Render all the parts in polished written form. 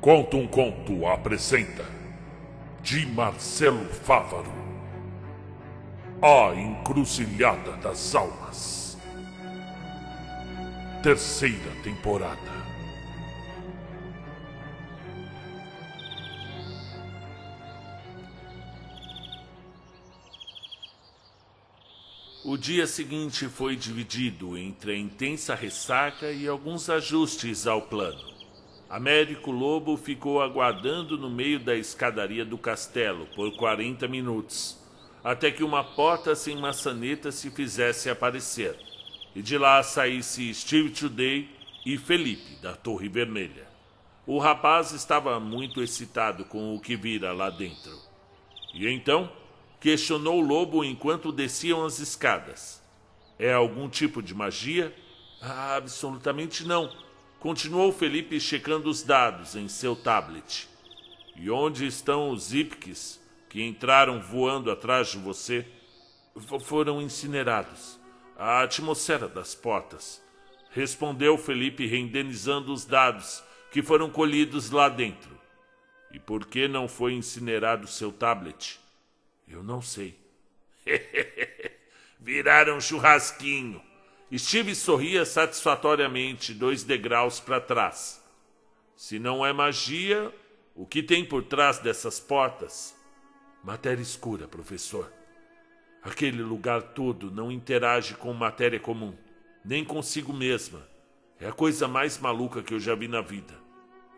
Conta um Conto apresenta de Marcelo Fávaro, A Encruzilhada das Almas, terceira temporada. O dia seguinte foi dividido entre a intensa ressaca e alguns ajustes ao plano. Américo Lobo ficou aguardando no meio da escadaria do castelo por 40 minutos, até que uma porta sem maçaneta se fizesse aparecer, e de lá saísse Steve Today e Felipe, da Torre Vermelha. O rapaz estava muito excitado com o que vira lá dentro. E então questionou o Lobo enquanto desciam as escadas. É algum tipo de magia? Absolutamente não. Continuou Felipe checando os dados em seu tablet. E onde estão os Ipks que entraram voando atrás de você? Foram incinerados. A atmosfera das portas. Respondeu Felipe, renderizando os dados que foram colhidos lá dentro. E por que não foi incinerado seu tablet? Eu não sei. Viraram churrasquinho. Steve sorria satisfatoriamente 2 degraus para trás. Se não é magia, o que tem por trás dessas portas? Matéria escura, professor. Aquele lugar todo não interage com matéria comum, nem consigo mesma. É a coisa mais maluca que eu já vi na vida.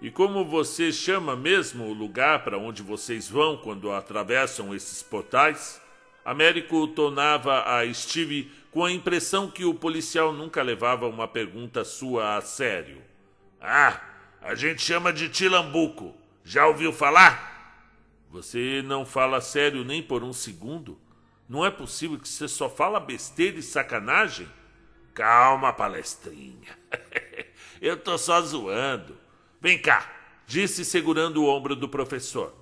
E como você chama mesmo o lugar para onde vocês vão quando atravessam esses portais? Américo tornava a Steve com a impressão que o policial nunca levava uma pergunta sua a sério. A gente chama de Tilambuco. Já ouviu falar? Você não fala sério nem por um segundo? Não é possível que você só fala besteira e sacanagem? Calma, palestrinha. Eu tô só zoando. Vem cá, disse segurando o ombro do professor.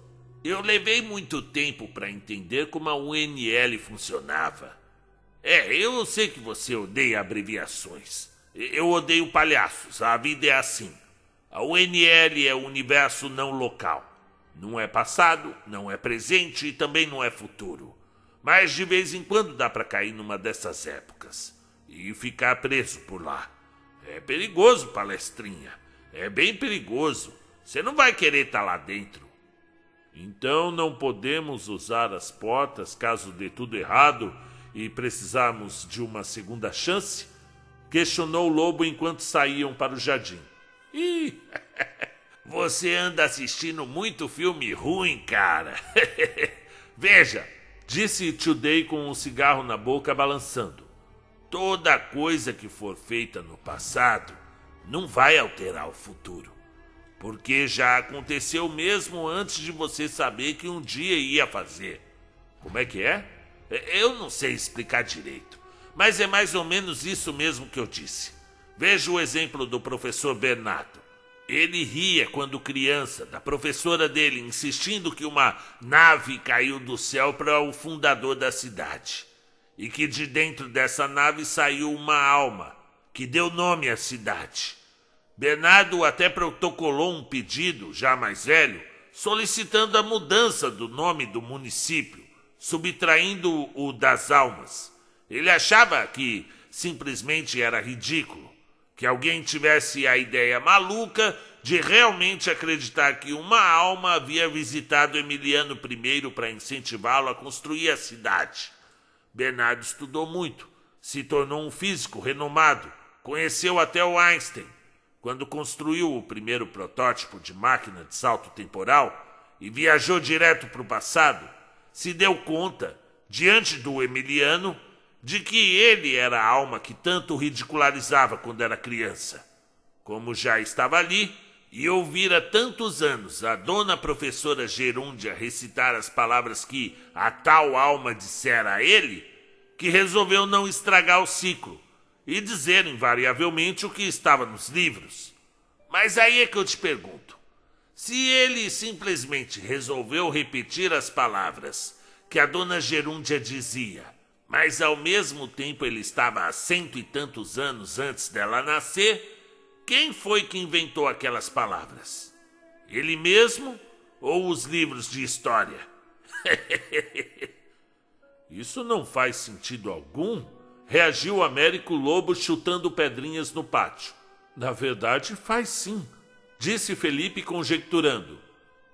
Eu levei muito tempo para entender como a UNL funcionava. Eu sei que você odeia abreviações. Eu odeio palhaços, a vida é assim. A UNL é o universo não local. Não é passado, não é presente e também não é futuro. Mas de vez em quando dá para cair numa dessas épocas e ficar preso por lá. É perigoso, palestrinha. É bem perigoso. Você não vai querer estar lá dentro. Então não podemos usar as portas caso dê tudo errado e precisarmos de uma segunda chance? Questionou o Lobo enquanto saíam para o jardim. Ih, você anda assistindo muito filme ruim, cara. Veja, disse Today com um cigarro na boca balançando. Toda coisa que for feita no passado não vai alterar o futuro. Porque já aconteceu mesmo antes de você saber que um dia ia fazer. Como é que é? Eu não sei explicar direito, mas é mais ou menos isso mesmo que eu disse. Veja o exemplo do professor Bernardo. Ele ria quando criança da professora dele insistindo que uma nave caiu do céu para o fundador da cidade. E que de dentro dessa nave saiu uma alma que deu nome à cidade. Bernardo até protocolou um pedido, já mais velho, solicitando a mudança do nome do município, subtraindo o das almas. Ele achava que simplesmente era ridículo, que alguém tivesse a ideia maluca de realmente acreditar que uma alma havia visitado Emiliano I para incentivá-lo a construir a cidade. Bernardo estudou muito, se tornou um físico renomado, conheceu até o Einstein. Quando construiu o primeiro protótipo de máquina de salto temporal e viajou direto para o passado, se deu conta, diante do Emiliano, de que ele era a alma que tanto ridicularizava quando era criança. Como já estava ali e ouvira tantos anos a dona professora Gerúndia recitar as palavras que a tal alma dissera a ele, que resolveu não estragar o ciclo e dizer invariavelmente o que estava nos livros. Mas aí é que eu te pergunto, se ele simplesmente resolveu repetir as palavras que a dona Gerúndia dizia, mas ao mesmo tempo ele estava há 100 e tantos anos antes dela nascer, quem foi que inventou aquelas palavras? Ele mesmo ou os livros de história? Isso não faz sentido algum, reagiu Américo Lobo chutando pedrinhas no pátio. Na verdade, faz sim, disse Felipe conjecturando.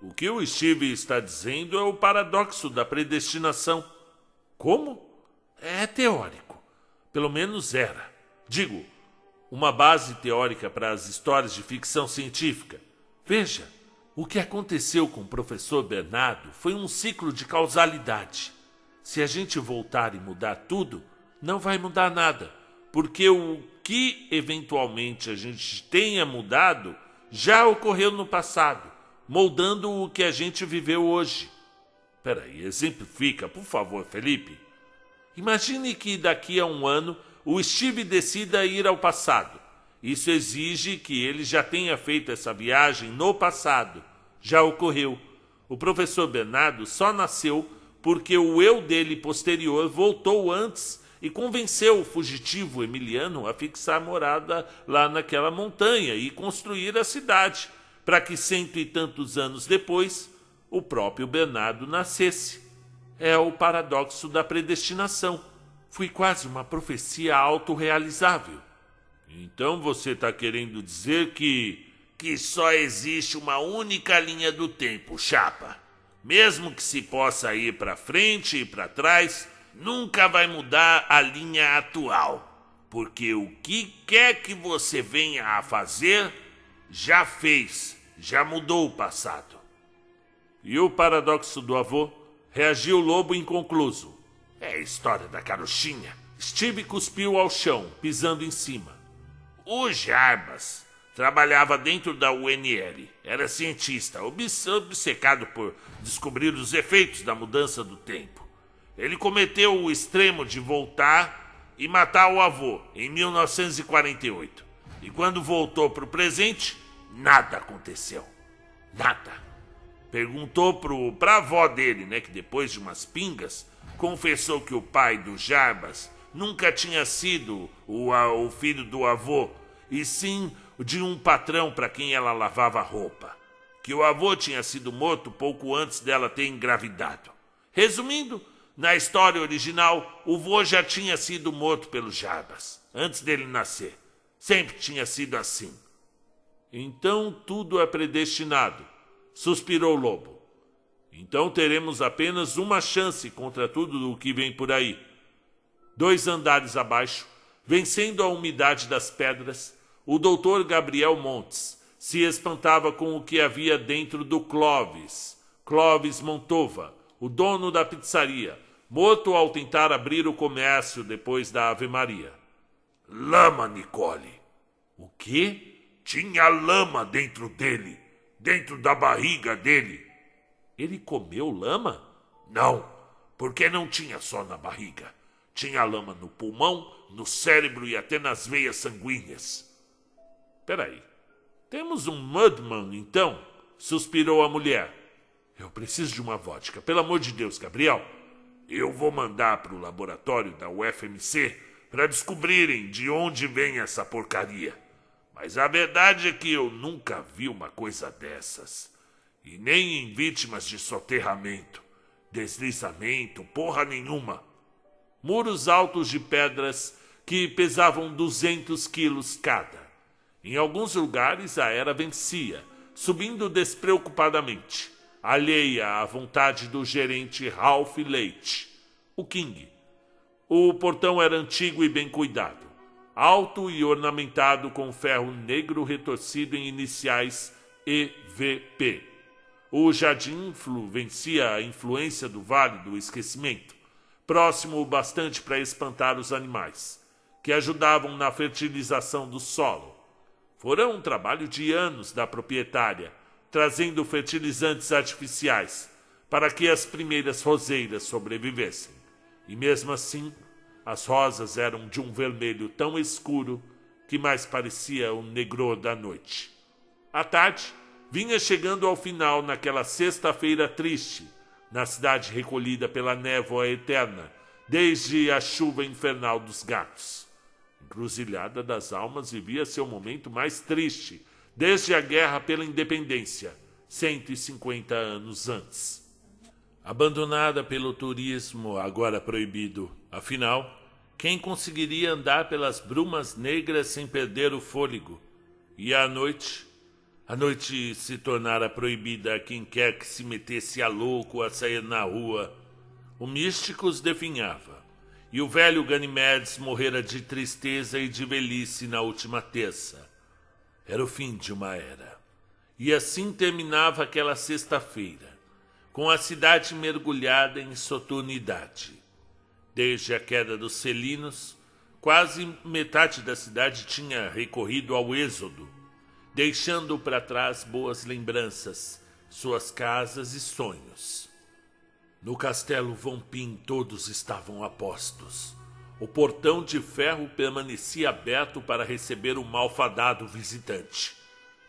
O que o Steve está dizendo é o paradoxo da predestinação. Como? É teórico. Pelo menos era. Digo, uma base teórica para as histórias de ficção científica. Veja, o que aconteceu com o professor Bernardo foi um ciclo de causalidade. Se a gente voltar e mudar tudo, não vai mudar nada, porque o que eventualmente a gente tenha mudado já ocorreu no passado, moldando o que a gente viveu hoje. Peraí, exemplifica, por favor, Felipe. Imagine que daqui a um ano o Steve decida ir ao passado. Isso exige que ele já tenha feito essa viagem no passado. Já ocorreu. O professor Bernardo só nasceu porque o eu dele posterior voltou antes e convenceu o fugitivo Emiliano a fixar morada lá naquela montanha e construir a cidade, para que 100 e tantos anos depois o próprio Bernardo nascesse. É o paradoxo da predestinação. Foi quase uma profecia autorrealizável. Então você está querendo dizer que só existe uma única linha do tempo, chapa. Mesmo que se possa ir para frente e para trás, nunca vai mudar a linha atual. Porque o que quer que você venha a fazer, já fez, já mudou o passado. E o paradoxo do avô? Reagiu o Lobo inconcluso. É a história da carochinha. Steve cuspiu ao chão, pisando em cima. O Jarbas trabalhava dentro da UNL. Era cientista, obcecado por descobrir os efeitos da mudança do tempo. Ele cometeu o extremo de voltar e matar o avô em 1948. E quando voltou para o presente, nada aconteceu. Nada. Perguntou pra avó dele, que depois de umas pingas, confessou que o pai do Jarbas nunca tinha sido o filho do avô, e sim de um patrão para quem ela lavava roupa. Que o avô tinha sido morto pouco antes dela ter engravidado. Resumindo, na história original, o vô já tinha sido morto pelos Jarbas, antes dele nascer. Sempre tinha sido assim. Então tudo é predestinado, suspirou o Lobo. Então teremos apenas uma chance contra tudo o que vem por aí. 2 andares abaixo, vencendo a umidade das pedras, o doutor Gabriel Montes se espantava com o que havia dentro do Clóvis Montova, o dono da pizzaria, morto ao tentar abrir o comércio depois da Ave-Maria. Lama, Nicole. O quê? Tinha lama dentro dele, dentro da barriga dele. Ele comeu lama? Não, porque não tinha só na barriga. Tinha lama no pulmão, no cérebro e até nas veias sanguíneas. Peraí, temos um Mudman, então? Suspirou a mulher. Eu preciso de uma vodka, pelo amor de Deus, Gabriel. Eu vou mandar para o laboratório da UFMC para descobrirem de onde vem essa porcaria. Mas a verdade é que eu nunca vi uma coisa dessas. E nem em vítimas de soterramento, deslizamento, porra nenhuma. Muros altos de pedras que pesavam 200 quilos cada. Em alguns lugares a era vencia, subindo despreocupadamente, alheia à vontade do gerente Ralph Leite, o King. O portão era antigo e bem cuidado, alto e ornamentado com ferro negro retorcido em iniciais EVP. O jardim vencia a influência do Vale do Esquecimento, próximo o bastante para espantar os animais, que ajudavam na fertilização do solo. Fora um trabalho de anos da proprietária, trazendo fertilizantes artificiais para que as primeiras roseiras sobrevivessem. E mesmo assim, as rosas eram de um vermelho tão escuro que mais parecia o negror da noite. A tarde vinha chegando ao final naquela sexta-feira triste, na cidade recolhida pela névoa eterna, desde a chuva infernal dos gatos. Encruzilhada das Almas vivia seu momento mais triste, desde a guerra pela independência, 150 anos antes. Abandonada pelo turismo, agora proibido, afinal, quem conseguiria andar pelas brumas negras sem perder o fôlego? E à noite? A noite se tornara proibida a quem quer que se metesse a louco a sair na rua. O místico os definhava, e o velho Ganimedes morrera de tristeza e de velhice na última terça. Era o fim de uma era. E assim terminava aquela sexta-feira, com a cidade mergulhada em soturnidade. Desde a queda dos Celinos, quase metade da cidade tinha recorrido ao êxodo, deixando para trás boas lembranças, suas casas e sonhos. No castelo Vompim todos estavam a postos. O portão de ferro permanecia aberto para receber o malfadado visitante,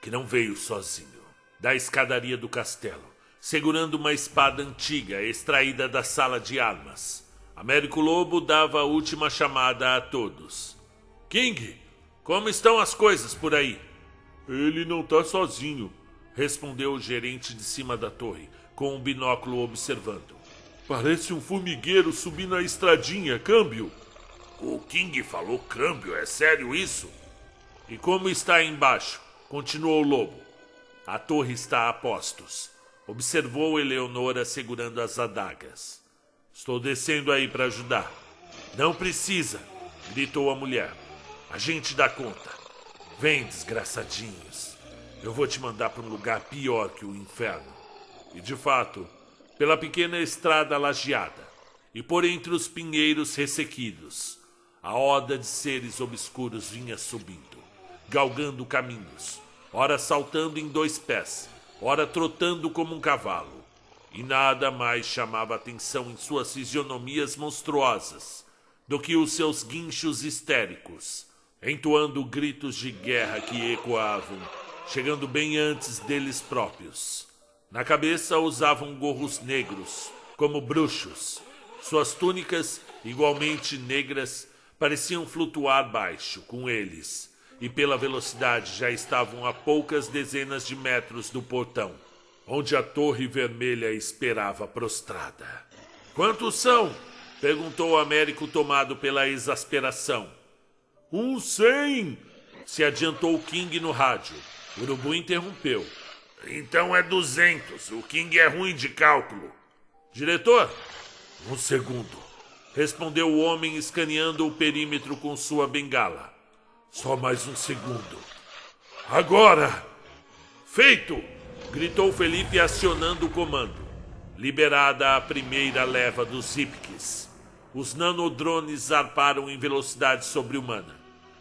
que não veio sozinho. Da escadaria do castelo, segurando uma espada antiga extraída da sala de armas, Américo Lobo dava a última chamada a todos. King, como estão as coisas por aí? Ele não tá sozinho, respondeu o gerente de cima da torre, com um binóculo observando. Parece um formigueiro subindo a estradinha, câmbio. O King falou câmbio, é sério isso? E como está aí embaixo? Continuou o Lobo. A torre está a postos, observou Eleonora segurando as adagas. Estou descendo aí para ajudar. Não precisa, gritou a mulher. A gente dá conta. Vem, desgraçadinhos. Eu vou te mandar para um lugar pior que o inferno. E de fato, pela pequena estrada lajeada e por entre os pinheiros ressequidos, a horda de seres obscuros vinha subindo, galgando caminhos, ora saltando em 2 pés, ora trotando como um cavalo. E nada mais chamava atenção em suas fisionomias monstruosas do que os seus guinchos histéricos, entoando gritos de guerra que ecoavam, chegando bem antes deles próprios. Na cabeça usavam gorros negros, como bruxos. Suas túnicas, igualmente negras, pareciam flutuar baixo com eles, e pela velocidade já estavam a poucas dezenas de metros do portão, onde a Torre Vermelha esperava prostrada. Quantos são? Perguntou Américo, tomado pela exasperação. 100! Se adiantou o King no rádio. O Urubu interrompeu. Então é 200. O King é ruim de cálculo. Diretor? 1 segundo. Respondeu o homem escaneando o perímetro com sua bengala. Só mais 1 segundo. Agora! Feito! Gritou Felipe acionando o comando. Liberada a primeira leva dos Zipkis, os nanodrones zarparam em velocidade sobre-humana.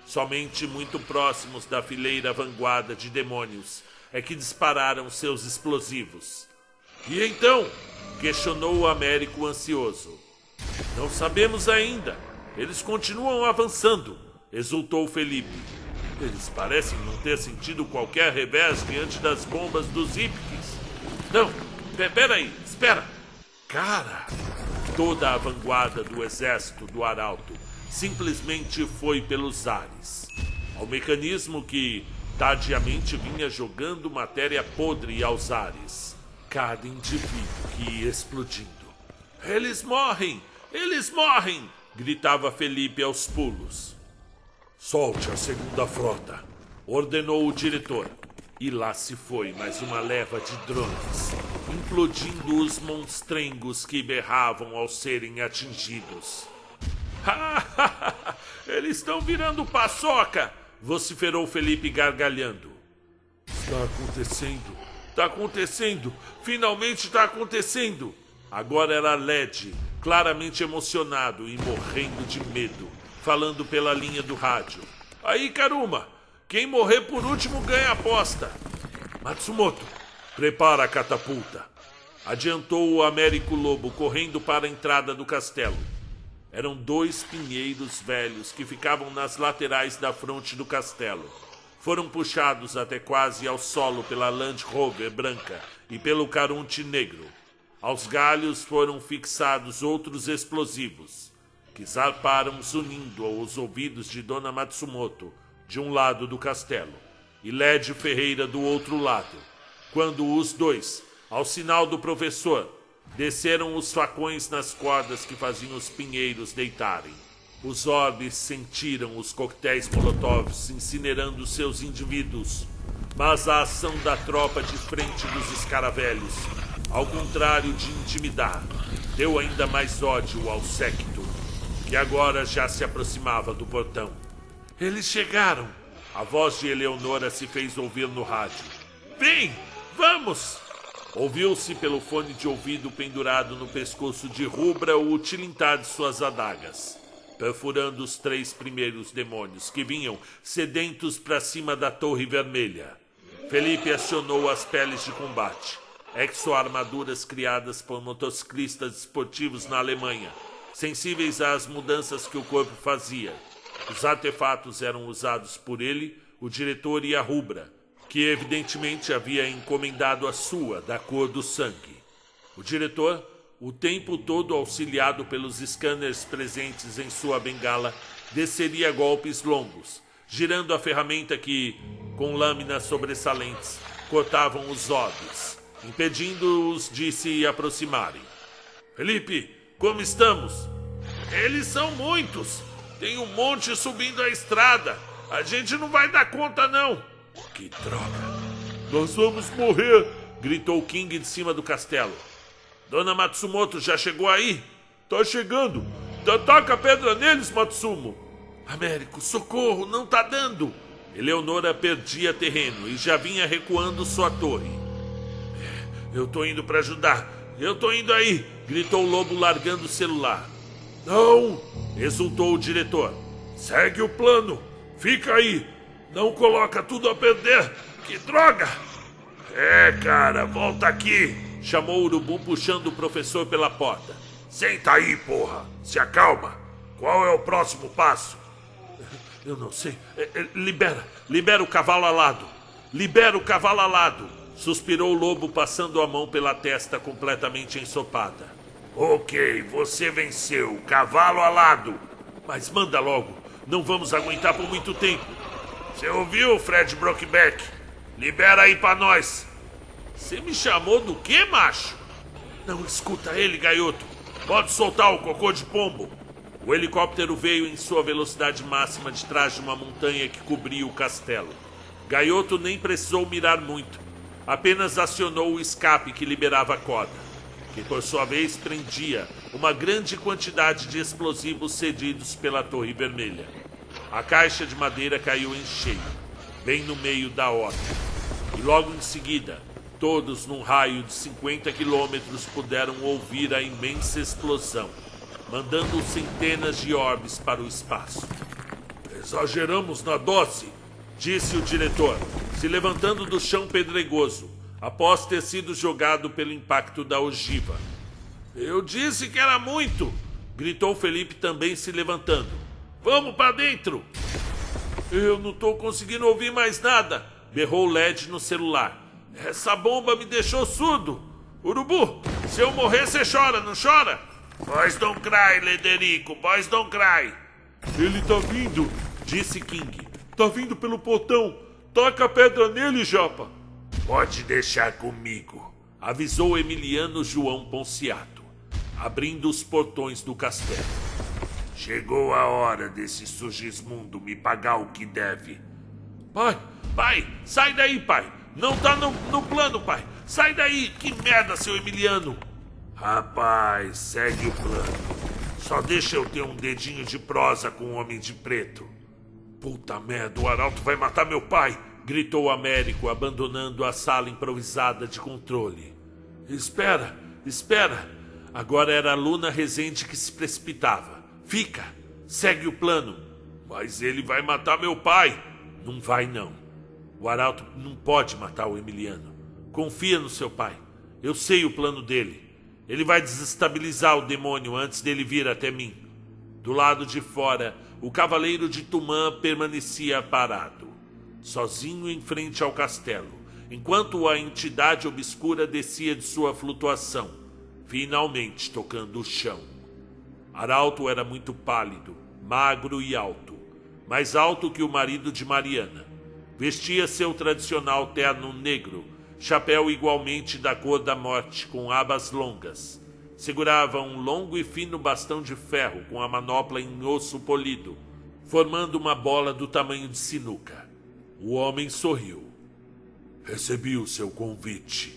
Somente muito próximos da fileira vanguarda de demônios é que dispararam seus explosivos. E então? Questionou o Américo ansioso. Não sabemos ainda. Eles continuam avançando, exultou Felipe. Eles parecem não ter sentido qualquer revés diante das bombas dos Zipkis. Não, peraí, espera. Cara, toda a vanguarda do exército do Arauto simplesmente foi pelos ares. Ao mecanismo que tardiamente vinha jogando matéria podre aos ares. Cada indivíduo que ia explodindo. Eles morrem! Eles morrem! Gritava Felipe aos pulos. Solte a segunda frota, ordenou o diretor. E lá se foi mais uma leva de drones, implodindo os monstrengos que berravam ao serem atingidos. Eles estão virando paçoca! Vociferou Felipe gargalhando. Está acontecendo, finalmente está acontecendo. Agora era LED, claramente emocionado e morrendo de medo, falando pela linha do rádio. Aí, Karuma, quem morrer por último ganha a aposta. Matsumoto, prepara a catapulta. Adiantou o Américo Lobo, correndo para a entrada do castelo. Eram 2 pinheiros velhos que ficavam nas laterais da fronte do castelo. Foram puxados até quase ao solo pela Land Rover branca e pelo Caronte negro. Aos galhos foram fixados outros explosivos, que zarparam zunindo aos ouvidos de Dona Matsumoto, de um lado do castelo, e Led Ferreira do outro lado, quando os dois, ao sinal do professor, desceram os facões nas cordas que faziam os pinheiros deitarem. Os orbes sentiram os coquetéis molotovs incinerando seus indivíduos, mas a ação da tropa de frente dos escaravelhos, ao contrário de intimidar, deu ainda mais ódio ao séquito, que agora já se aproximava do portão. Eles chegaram! A voz de Eleonora se fez ouvir no rádio. Vem! Vamos! Ouviu-se pelo fone de ouvido pendurado no pescoço de Rubra o utilintar de suas adagas, perfurando os 3 primeiros demônios que vinham sedentos para cima da Torre Vermelha. Felipe acionou as peles de combate, exoarmaduras criadas por motociclistas esportivos na Alemanha, sensíveis às mudanças que o corpo fazia. Os artefatos eram usados por ele, o diretor e a Rubra, que evidentemente havia encomendado a sua, da cor do sangue. O diretor, o tempo todo auxiliado pelos scanners presentes em sua bengala, desceria golpes longos, girando a ferramenta que, com lâminas sobressalentes, cortavam os orbes, impedindo-os de se aproximarem. Felipe, como estamos? Eles são muitos! Tem um monte subindo a estrada! A gente não vai dar conta, não! Que droga! Nós vamos morrer! Gritou King de cima do castelo. Dona Matsumoto já chegou aí? Tá chegando! Taca a pedra neles, Matsumo! Américo, socorro! Não tá dando! Eleonora perdia terreno e já vinha recuando sua torre. Eu tô indo pra ajudar! Eu tô indo aí! Gritou o lobo largando o celular. Não! Exultou o diretor. Segue o plano! Fica aí! Não coloca tudo a perder! Que droga! Cara, volta aqui! Chamou o urubu puxando o professor pela porta. Senta aí, porra! Se acalma! Qual é o próximo passo? Eu não sei. Libera o cavalo alado! Libera o cavalo alado! Suspirou o lobo passando a mão pela testa completamente ensopada. Ok, você venceu. Cavalo alado! Mas manda logo. Não vamos aguentar por muito tempo. Você ouviu, Fred Brokeback? Libera aí pra nós. Você me chamou do quê, macho? Não escuta ele, gaioto. Pode soltar o cocô de pombo. O helicóptero veio em sua velocidade máxima de trás de uma montanha que cobria o castelo. Gaioto nem precisou mirar muito. Apenas acionou o escape que liberava a corda, que por sua vez prendia uma grande quantidade de explosivos cedidos pela Torre Vermelha. A caixa de madeira caiu em cheio, bem no meio da horta. E logo em seguida, todos num raio de 50 quilômetros puderam ouvir a imensa explosão, mandando centenas de orbes para o espaço. Exageramos na dose, disse o diretor, se levantando do chão pedregoso, após ter sido jogado pelo impacto da ogiva. Eu disse que era muito, gritou Felipe também se levantando. Vamos para dentro! Eu não tô conseguindo ouvir mais nada, berrou o LED no celular. Essa bomba me deixou surdo. Urubu, se eu morrer você chora, não chora? Boys don't cry, Lederico, boys don't cry. Ele tá vindo, disse King. Tá vindo pelo portão. Taca a pedra nele, Japa. Pode deixar comigo, avisou Emiliano João Ponciato, abrindo os portões do castelo. Chegou a hora desse Sugismundo me pagar o que deve. Pai, sai daí, pai. Não tá no plano, pai. Sai daí, que merda, seu Emiliano. Rapaz, segue o plano. Só deixa eu ter um dedinho de prosa com o Homem de Preto. Puta merda, o Arauto vai matar meu pai, gritou Américo, abandonando a sala improvisada de controle. Espera. Agora era a Luna Rezende que se precipitava. Fica, segue o plano. Mas ele vai matar meu pai. Não vai, não. O Arauto não pode matar o Emiliano. Confia no seu pai. Eu sei o plano dele. Ele vai desestabilizar o demônio antes dele vir até mim. Do lado de fora, o cavaleiro de Tumã permanecia parado, sozinho em frente ao castelo, enquanto a entidade obscura descia de sua flutuação, finalmente tocando o chão. Arauto era muito pálido, magro e alto, mais alto que o marido de Mariana. Vestia seu tradicional terno negro, chapéu igualmente da cor da morte, com abas longas. Segurava um longo e fino bastão de ferro com a manopla em osso polido, formando uma bola do tamanho de sinuca. O homem sorriu. Recebi o seu convite,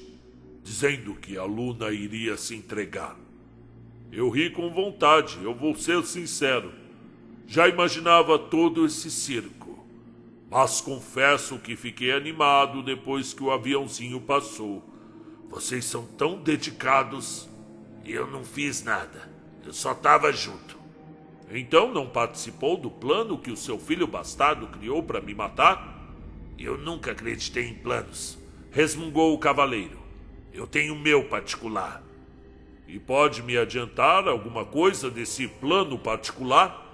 dizendo que a Luna iria se entregar. Eu ri com vontade, eu vou ser sincero. Já imaginava todo esse circo, mas confesso que fiquei animado depois que o aviãozinho passou. Vocês são tão dedicados e eu não fiz nada. Eu só estava junto. Então não participou do plano que o seu filho bastardo criou para me matar? Eu nunca acreditei em planos, resmungou o cavaleiro. Eu tenho o meu particular. E pode me adiantar alguma coisa desse plano particular?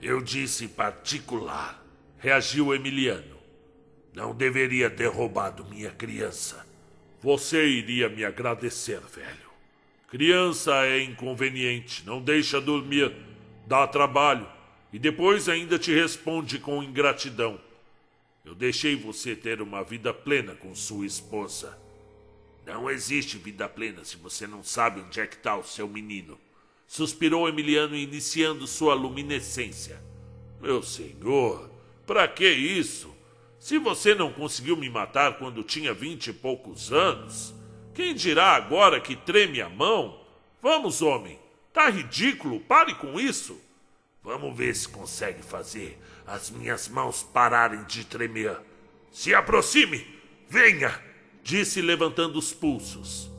Eu disse particular, reagiu Emiliano. Não deveria ter roubado minha criança. Você iria me agradecer, velho. Criança é inconveniente, não deixa dormir, dá trabalho e depois ainda te responde com ingratidão. Eu deixei você ter uma vida plena com sua esposa. Não existe vida plena se você não sabe onde é que está o seu menino. Suspirou Emiliano, iniciando sua luminescência. Meu senhor, pra que isso? Se você não conseguiu me matar quando tinha 20 e poucos anos, quem dirá agora que treme a mão? Vamos, homem, tá ridículo, pare com isso. Vamos ver se consegue fazer as minhas mãos pararem de tremer. Se aproxime, venha, disse levantando os pulsos.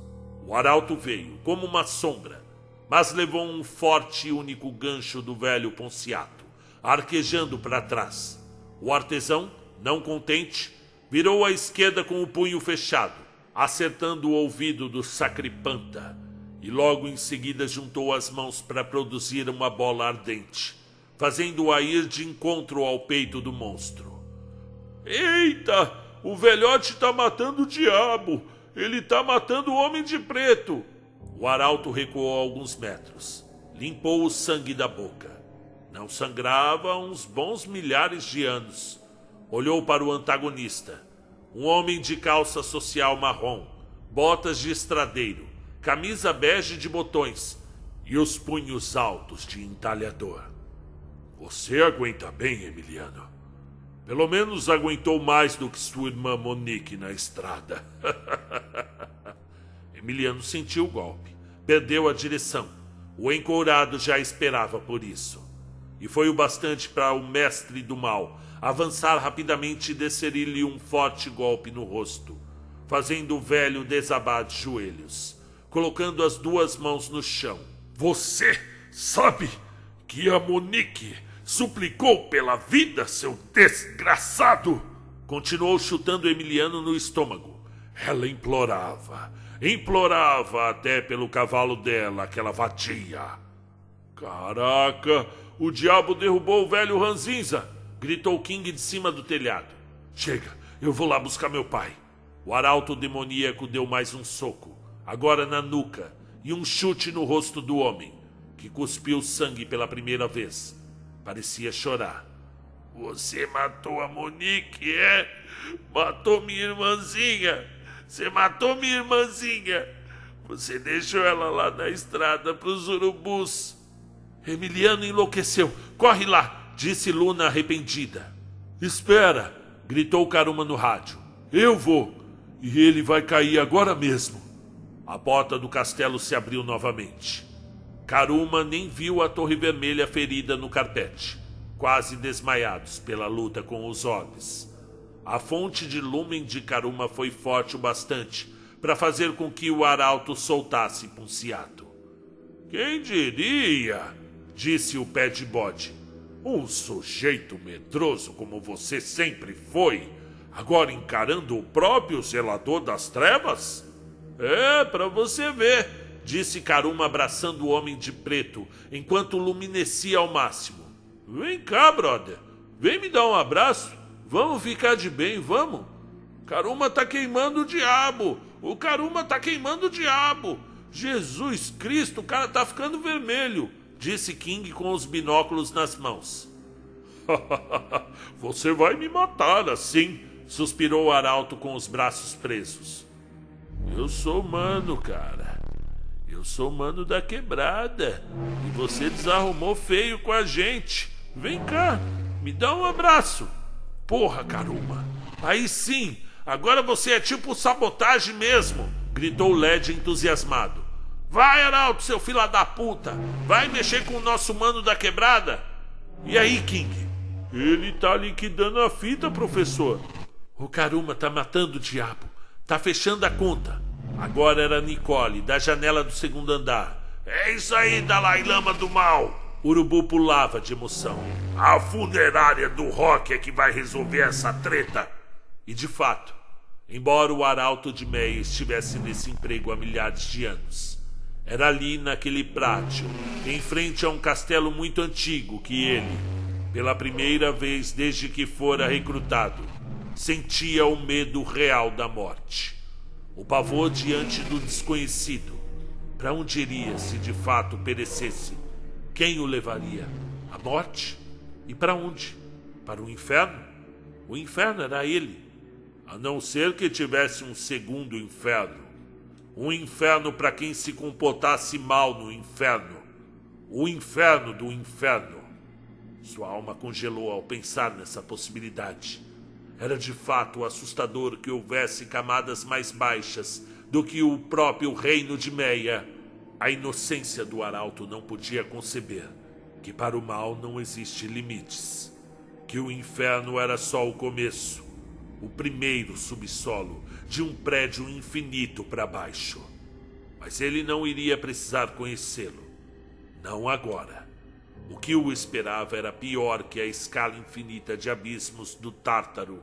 O arauto veio, como uma sombra, mas levou um forte e único gancho do velho Ponciato, arquejando para trás. O artesão, não contente, virou à esquerda com o punho fechado, acertando o ouvido do sacripanta, e logo em seguida juntou as mãos para produzir uma bola ardente, fazendo-a ir de encontro ao peito do monstro. Eita! O velhote tá matando o diabo! Ele tá matando o homem de preto! O arauto recuou alguns metros. Limpou o sangue da boca. Não sangrava há uns bons milhares de anos. Olhou para o antagonista. Um homem de calça social marrom, botas de estradeiro, camisa bege de botões e os punhos altos de entalhador. Você aguenta bem, Emiliano. Pelo menos aguentou mais do que sua irmã Monique na estrada. Emiliano sentiu o golpe. Perdeu a direção. O encourado já esperava por isso. E foi o bastante para o mestre do mal avançar rapidamente e desferir-lhe um forte golpe no rosto, fazendo o velho desabar de joelhos, colocando as duas mãos no chão. Você sabe que a Monique suplicou pela vida, seu desgraçado! Continuou chutando Emiliano no estômago. Ela implorava até pelo cavalo dela, aquela vadia. Caraca, o diabo derrubou o velho Ranzinza! Gritou King de cima do telhado. Chega, eu vou lá buscar meu pai. O arauto demoníaco deu mais um soco, agora na nuca, e um chute no rosto do homem, que cuspiu sangue pela primeira vez. Parecia chorar. Você matou a Monique, é? Matou minha irmãzinha. Você matou minha irmãzinha. Você deixou ela lá na estrada pros urubus. Emiliano enlouqueceu. Corre lá, disse Luna arrependida. Espera, gritou Karuma no rádio. Eu vou, e ele vai cair agora mesmo. A porta do castelo se abriu novamente. Karuma nem viu a Torre Vermelha ferida no carpete, quase desmaiados pela luta com os orbes. A fonte de lumen de Karuma foi forte o bastante para fazer com que o arauto soltasse Ponciato. Quem diria, disse o pé de bode. Um sujeito medroso como você sempre foi, agora encarando o próprio zelador das trevas? É, pra você ver, disse Karuma abraçando o homem de preto, enquanto luminescia ao máximo. Vem cá, brother, vem me dar um abraço, vamos ficar de bem, vamos? Karuma tá queimando o diabo, o Karuma tá queimando o diabo. Jesus Cristo, o cara tá ficando vermelho, disse King com os binóculos nas mãos. Você vai me matar assim, suspirou o arauto com os braços presos. Eu sou mano, cara. Eu sou mano da quebrada. E você desarrumou feio com a gente. Vem cá, me dá um abraço. Porra, Karuma. Aí sim, agora você é tipo sabotagem mesmo, gritou o LED entusiasmado. Vai, Arauto, seu filho da puta. Vai mexer com o nosso mano da quebrada. E aí, King? Ele tá liquidando a fita, professor. O Karuma tá matando o diabo. Tá fechando a conta. Agora era Nicole, da janela do segundo andar. É isso aí, Dalai Lama do mal. Urubu pulava de emoção. A funerária do rock é que vai resolver essa treta. E de fato, embora o arauto de Meia estivesse nesse emprego há milhares de anos, era ali naquele pátio, em frente a um castelo muito antigo, que ele, pela primeira vez desde que fora recrutado, sentia o medo real da morte. O pavor diante do desconhecido. Para onde iria se de fato perecesse? Quem o levaria? A morte? E para onde? Para o inferno? O inferno era ele. A não ser que tivesse um segundo inferno. Um inferno para quem se comportasse mal no inferno. O inferno do inferno. Sua alma congelou ao pensar nessa possibilidade. Era de fato assustador que houvesse camadas mais baixas do que o próprio reino de Meia. A inocência do arauto não podia conceber que para o mal não existe limites. Que o inferno era só o começo. O primeiro subsolo de um prédio infinito para baixo. Mas ele não iria precisar conhecê-lo. Não agora. O que o esperava era pior que a escala infinita de abismos do Tártaro.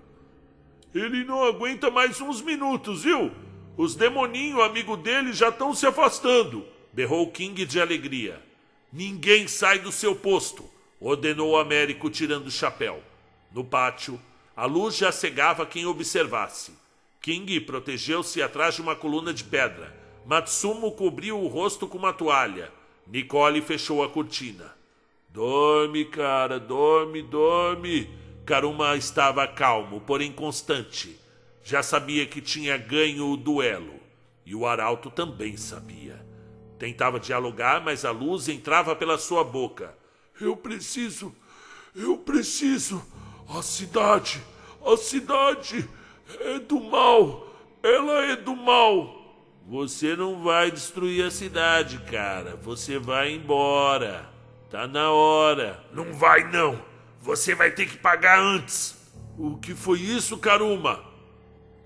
Ele não aguenta mais uns minutos, viu? Os demoninhos, amigo dele, já estão se afastando, berrou King de alegria. Ninguém sai do seu posto, ordenou o Américo tirando o chapéu. No pátio, a luz já cegava quem observasse. King protegeu-se atrás de uma coluna de pedra. Matsumo cobriu o rosto com uma toalha. Nicole fechou a cortina. Dorme, cara, dorme, dorme. Karuma estava calmo, porém constante. Já sabia que tinha ganho o duelo. E o arauto também sabia. Tentava dialogar, mas a luz entrava pela sua boca. Eu preciso. A cidade é do mal. Ela é do mal. Você não vai destruir a cidade, cara. Você vai embora. Tá na hora. Não vai, não. Você vai ter que pagar antes. O que foi isso, Karuma?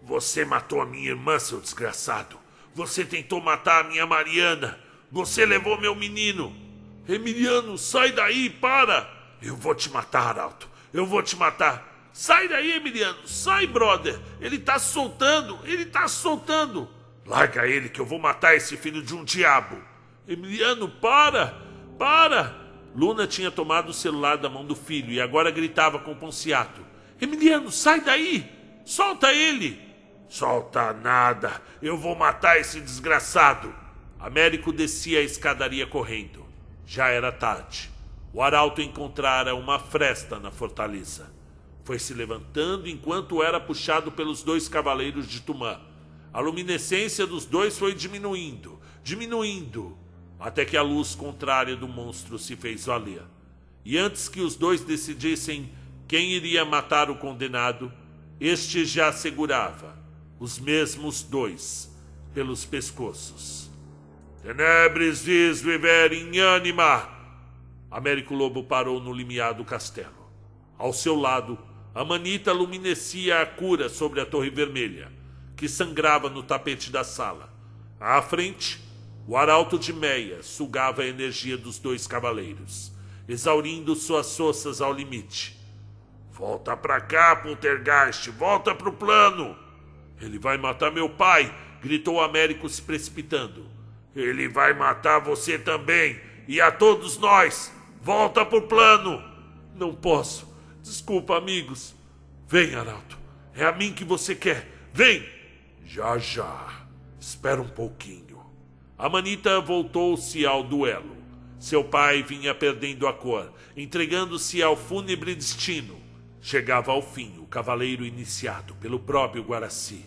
Você matou a minha irmã, seu desgraçado. Você tentou matar a minha Mariana. Você levou meu menino. Emiliano, sai daí, para. Eu vou te matar, Arauto. Eu vou te matar. Sai daí, Emiliano. Sai, brother. Ele tá soltando. Larga ele que eu vou matar esse filho de um diabo. Emiliano, para. Luna tinha tomado o celular da mão do filho e agora gritava com Ponciato. Emiliano, sai daí. Solta ele. Solta nada. Eu vou matar esse desgraçado. Américo descia a escadaria correndo. Já era tarde. O arauto encontrara uma fresta na fortaleza. Foi se levantando enquanto era puxado pelos dois cavaleiros de Tumã. A luminescência dos dois foi diminuindo, até que a luz contrária do monstro se fez valer. E antes que os dois decidissem quem iria matar o condenado, este já segurava os mesmos dois pelos pescoços. Tenebris vis viver in anima. Américo Lobo parou no limiar do castelo. Ao seu lado, a manita luminescia a cura sobre a torre vermelha, que sangrava no tapete da sala. À frente, o arauto de Meia sugava a energia dos dois cavaleiros, exaurindo suas forças ao limite. Volta pra cá, Poltergeist, volta pro plano. Ele vai matar meu pai, gritou Américo se precipitando. Ele vai matar você também, e a todos nós. Volta pro plano. Não posso. Desculpa, amigos. Vem, arauto. É a mim que você quer. Vem. Já. Espera um pouquinho. A manita voltou-se ao duelo. Seu pai vinha perdendo a cor, entregando-se ao fúnebre destino. Chegava ao fim o cavaleiro iniciado pelo próprio Guaraci.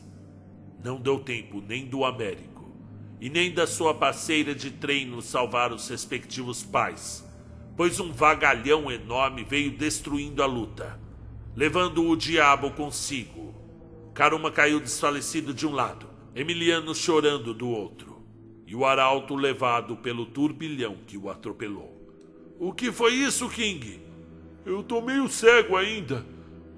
Não deu tempo nem do Américo e nem da sua parceira de treino salvar os respectivos pais, pois um vagalhão enorme veio destruindo a luta, levando o diabo consigo. Karuma caiu desfalecido de um lado, Emiliano chorando do outro, e o arauto levado pelo turbilhão que o atropelou. O que foi isso, King? Eu tô meio cego ainda,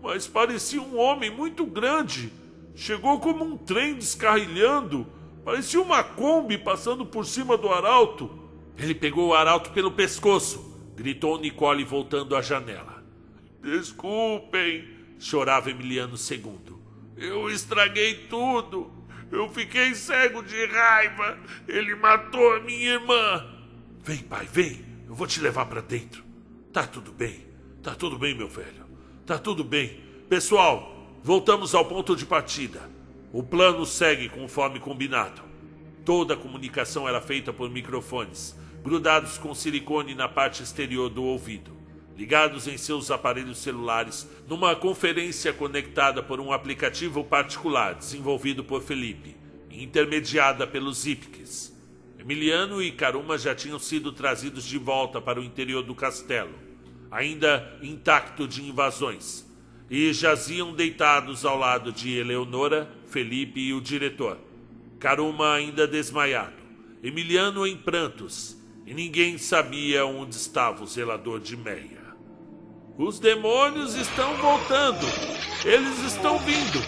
mas parecia um homem muito grande. Chegou como um trem descarrilhando. Parecia uma Kombi passando por cima do arauto. Ele pegou o arauto pelo pescoço, gritou Nicole voltando à janela. Desculpem, chorava Emiliano II. Eu estraguei tudo. Eu fiquei cego de raiva. Ele matou a minha irmã. Vem, pai, vem. Eu vou te levar pra dentro. Tá tudo bem, meu velho. Tá tudo bem. Pessoal, voltamos ao ponto de partida. O plano segue conforme combinado. Toda a comunicação era feita por microfones, grudados com silicone na parte exterior do ouvido, ligados em seus aparelhos celulares, numa conferência conectada por um aplicativo particular desenvolvido por Felipe e intermediada pelos Ipkiss. Emiliano e Karuma já tinham sido trazidos de volta para o interior do castelo, ainda intacto de invasões, e jaziam deitados ao lado de Eleonora, Felipe e o diretor. Karuma ainda desmaiado, Emiliano em prantos, e ninguém sabia onde estava o zelador de Meia. Os demônios estão voltando! Eles estão vindo!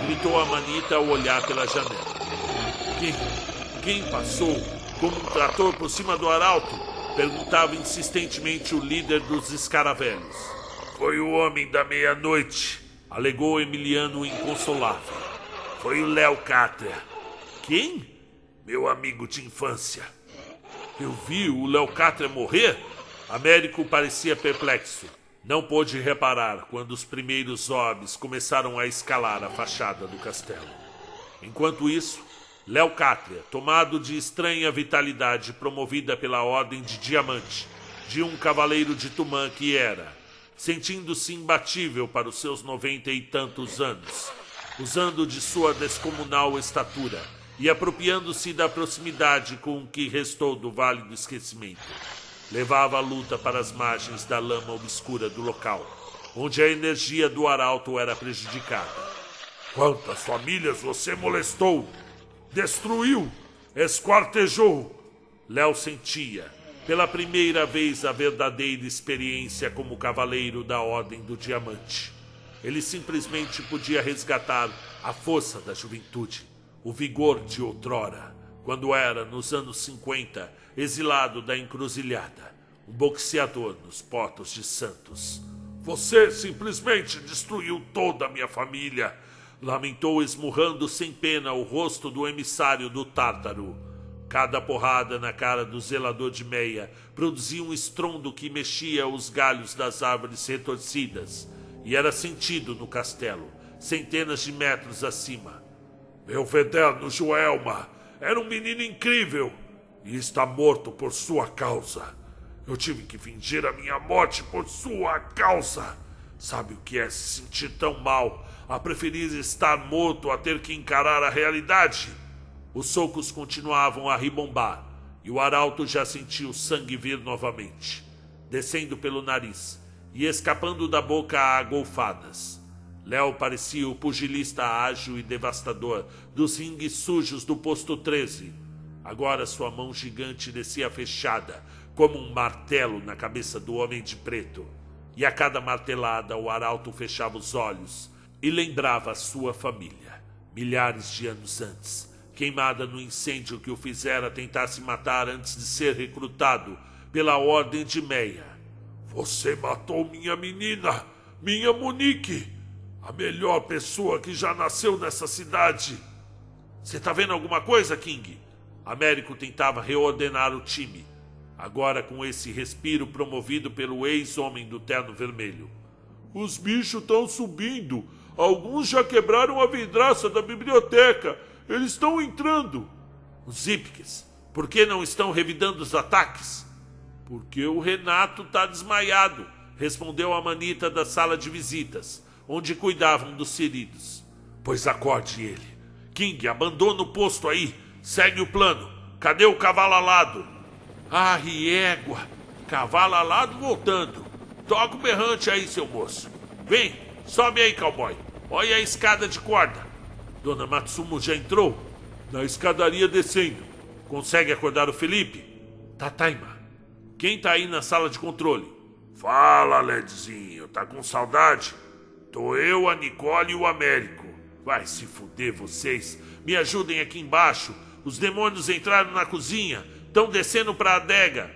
Gritou a Manita ao olhar pela janela. Quem passou como um trator por cima do arauto? Perguntava insistentemente o líder dos escaravelhos. Foi o homem da meia-noite, alegou Emiliano inconsolável. Foi o Léo Cátria. Quem? Meu amigo de infância. Eu vi o Léo Cátria morrer? Américo parecia perplexo. Não pôde reparar quando os primeiros orbes começaram a escalar a fachada do castelo. Enquanto isso, Léo Cátria, tomado de estranha vitalidade promovida pela Ordem de Diamante, de um cavaleiro de Tumã que era, sentindo-se imbatível para os seus 90 e tantos anos, usando de sua descomunal estatura e apropriando-se da proximidade com o que restou do Vale do Esquecimento, levava a luta para as margens da lama obscura do local, onde a energia do arauto era prejudicada. Quantas famílias você molestou? Destruiu, esquartejou. Léo sentia, pela primeira vez, a verdadeira experiência como cavaleiro da Ordem do Diamante. Ele simplesmente podia resgatar a força da juventude, o vigor de outrora, quando era, nos anos 50, exilado da encruzilhada, um boxeador nos Portos de Santos. Você simplesmente destruiu toda a minha família, lamentou esmurrando sem pena o rosto do emissário do Tártaro. Cada porrada na cara do zelador de Meia produzia um estrondo que mexia os galhos das árvores retorcidas, e era sentido no castelo, centenas de metros acima. Meu veterano Joelma era um menino incrível e está morto por sua causa. Eu tive que fingir a minha morte por sua causa. Sabe o que é se sentir tão mal, a preferir estar morto a ter que encarar a realidade? Os socos continuavam a ribombar, e o arauto já sentiu o sangue vir novamente, descendo pelo nariz e escapando da boca a golfadas. Léo parecia o pugilista ágil e devastador dos ringues sujos do posto 13. Agora sua mão gigante descia fechada, como um martelo na cabeça do homem de preto. E a cada martelada o arauto fechava os olhos e lembrava a sua família, milhares de anos antes, queimada no incêndio que o fizera tentar se matar antes de ser recrutado pela Ordem de Meia. Você matou minha menina, minha Monique, a melhor pessoa que já nasceu nessa cidade. Você tá vendo alguma coisa, King? Américo tentava reordenar o time, agora com esse respiro promovido pelo ex-homem do terno vermelho. Os bichos estão subindo. Alguns já quebraram a vidraça da biblioteca. Eles estão entrando. Os Ipkiss, por que não estão revidando os ataques? Porque o Renato tá desmaiado, respondeu a Manita da sala de visitas. onde cuidavam dos feridos. Pois acorde ele. King, abandona o posto aí. Segue o plano. Cadê o cavalo alado? Ah, égua. Cavalo alado voltando. Toca o berrante aí, seu moço. Vem, sobe aí, cowboy. Olha a escada de corda. Dona Matsumo já entrou? Na escadaria descendo. Consegue acordar o Felipe? Tataima, quem tá aí na sala de controle? Fala, Ledzinho. Tá com saudade? Tô eu, a Nicole e o Américo. Vai se fuder vocês. Me ajudem aqui embaixo. Os demônios entraram na cozinha. Estão descendo pra adega.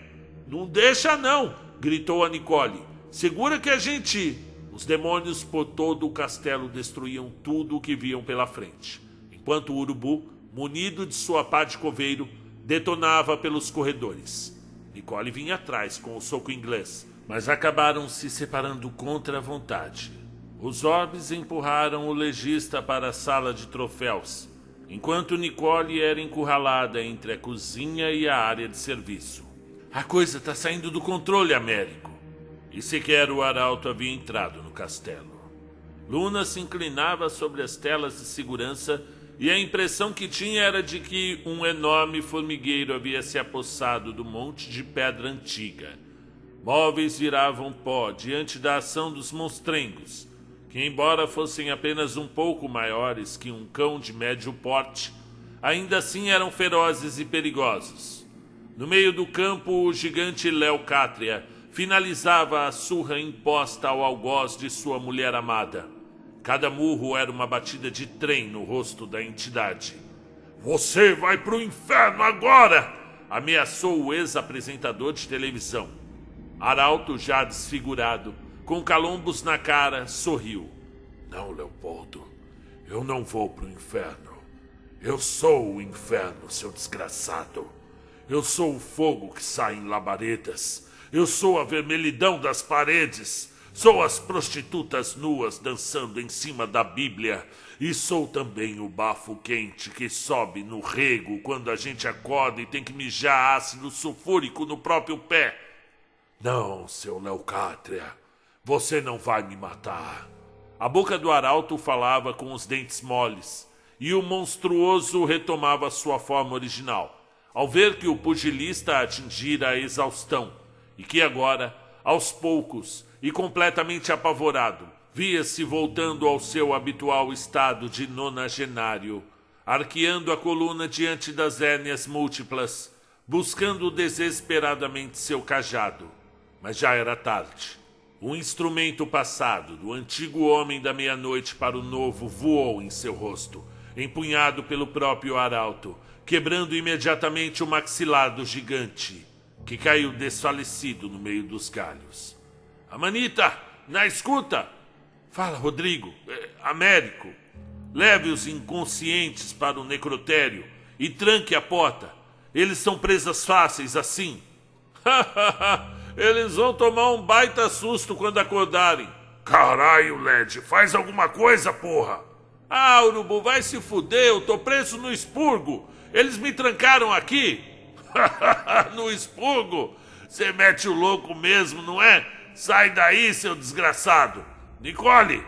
Não deixa não, gritou a Nicole. Segura que a gente... Os demônios por todo o castelo destruíam tudo o que viam pela frente, enquanto o urubu, munido de sua pá de coveiro, detonava pelos corredores. Nicole vinha atrás com o soco inglês, mas acabaram se separando contra a vontade. Os orbes empurraram o legista para a sala de troféus, enquanto Nicole era encurralada entre a cozinha e a área de serviço. A coisa está saindo do controle, Américo. E sequer o arauto havia entrado no castelo. Luna se inclinava sobre as telas de segurança e a impressão que tinha era de que um enorme formigueiro havia se apossado do monte de pedra antiga. Móveis viravam pó diante da ação dos monstrengos, que embora fossem apenas um pouco maiores que um cão de médio porte, ainda assim eram ferozes e perigosos. No meio do campo, o gigante Leucátria finalizava a surra imposta ao algoz de sua mulher amada. Cada murro era uma batida de trem no rosto da entidade. Você vai pro inferno agora! Ameaçou o ex-apresentador de televisão. Arauto, já desfigurado, com calombos na cara, sorriu. Não, Leopoldo, eu não vou pro inferno. Eu sou o inferno, seu desgraçado. Eu sou o fogo que sai em labaredas. Eu sou a vermelhidão das paredes. Sou as prostitutas nuas dançando em cima da Bíblia. E sou também o bafo quente que sobe no rego quando a gente acorda e tem que mijar ácido sulfúrico no próprio pé. Não, seu Leucátria, você não vai me matar. A boca do arauto falava com os dentes moles, e o monstruoso retomava sua forma original, ao ver que o pugilista atingira a exaustão, e que agora, aos poucos e completamente apavorado, via-se voltando ao seu habitual estado de nonagenário, arqueando a coluna diante das hérnias múltiplas, buscando desesperadamente seu cajado. Mas já era tarde. O instrumento passado do antigo homem da meia-noite para o novo voou em seu rosto, empunhado pelo próprio arauto, quebrando imediatamente o maxilar do gigante, que caiu desfalecido no meio dos galhos. Amanita, na escuta! Fala, Rodrigo, Américo. Leve os inconscientes para o necrotério e tranque a porta. Eles são presas fáceis assim. Eles vão tomar um baita susto quando acordarem. Caralho, Led, faz alguma coisa, porra! Ah, Urubu, vai se fuder, eu tô preso no expurgo. Eles me trancaram aqui. No expurgo? Você mete o louco mesmo, não é? Sai daí, seu desgraçado. Nicole!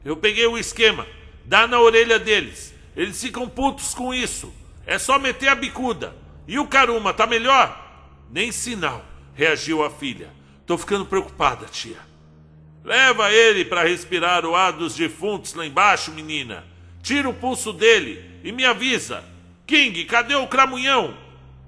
Eu peguei o esquema. Dá na orelha deles. Eles ficam putos com isso. É só meter a bicuda. E o Karuma, tá melhor? Nem sinal, reagiu a filha. Tô ficando preocupada, tia. Leva ele pra respirar o ar dos defuntos lá embaixo, menina. Tira o pulso dele e me avisa. King, cadê o cramunhão?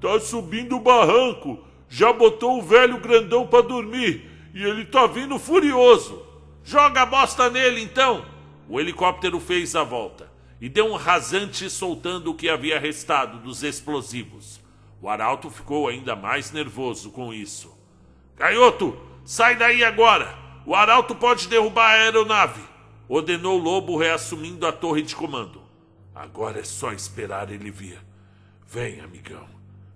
Tá subindo o barranco. Já botou o velho grandão pra dormir. E ele tá vindo furioso. Joga a bosta nele, então. O helicóptero fez a volta e deu um rasante soltando o que havia restado dos explosivos. O arauto ficou ainda mais nervoso com isso. Gaioto, sai daí agora. O arauto pode derrubar a aeronave, ordenou Lobo, reassumindo a torre de comando. Agora é só esperar ele vir. Vem, amigão.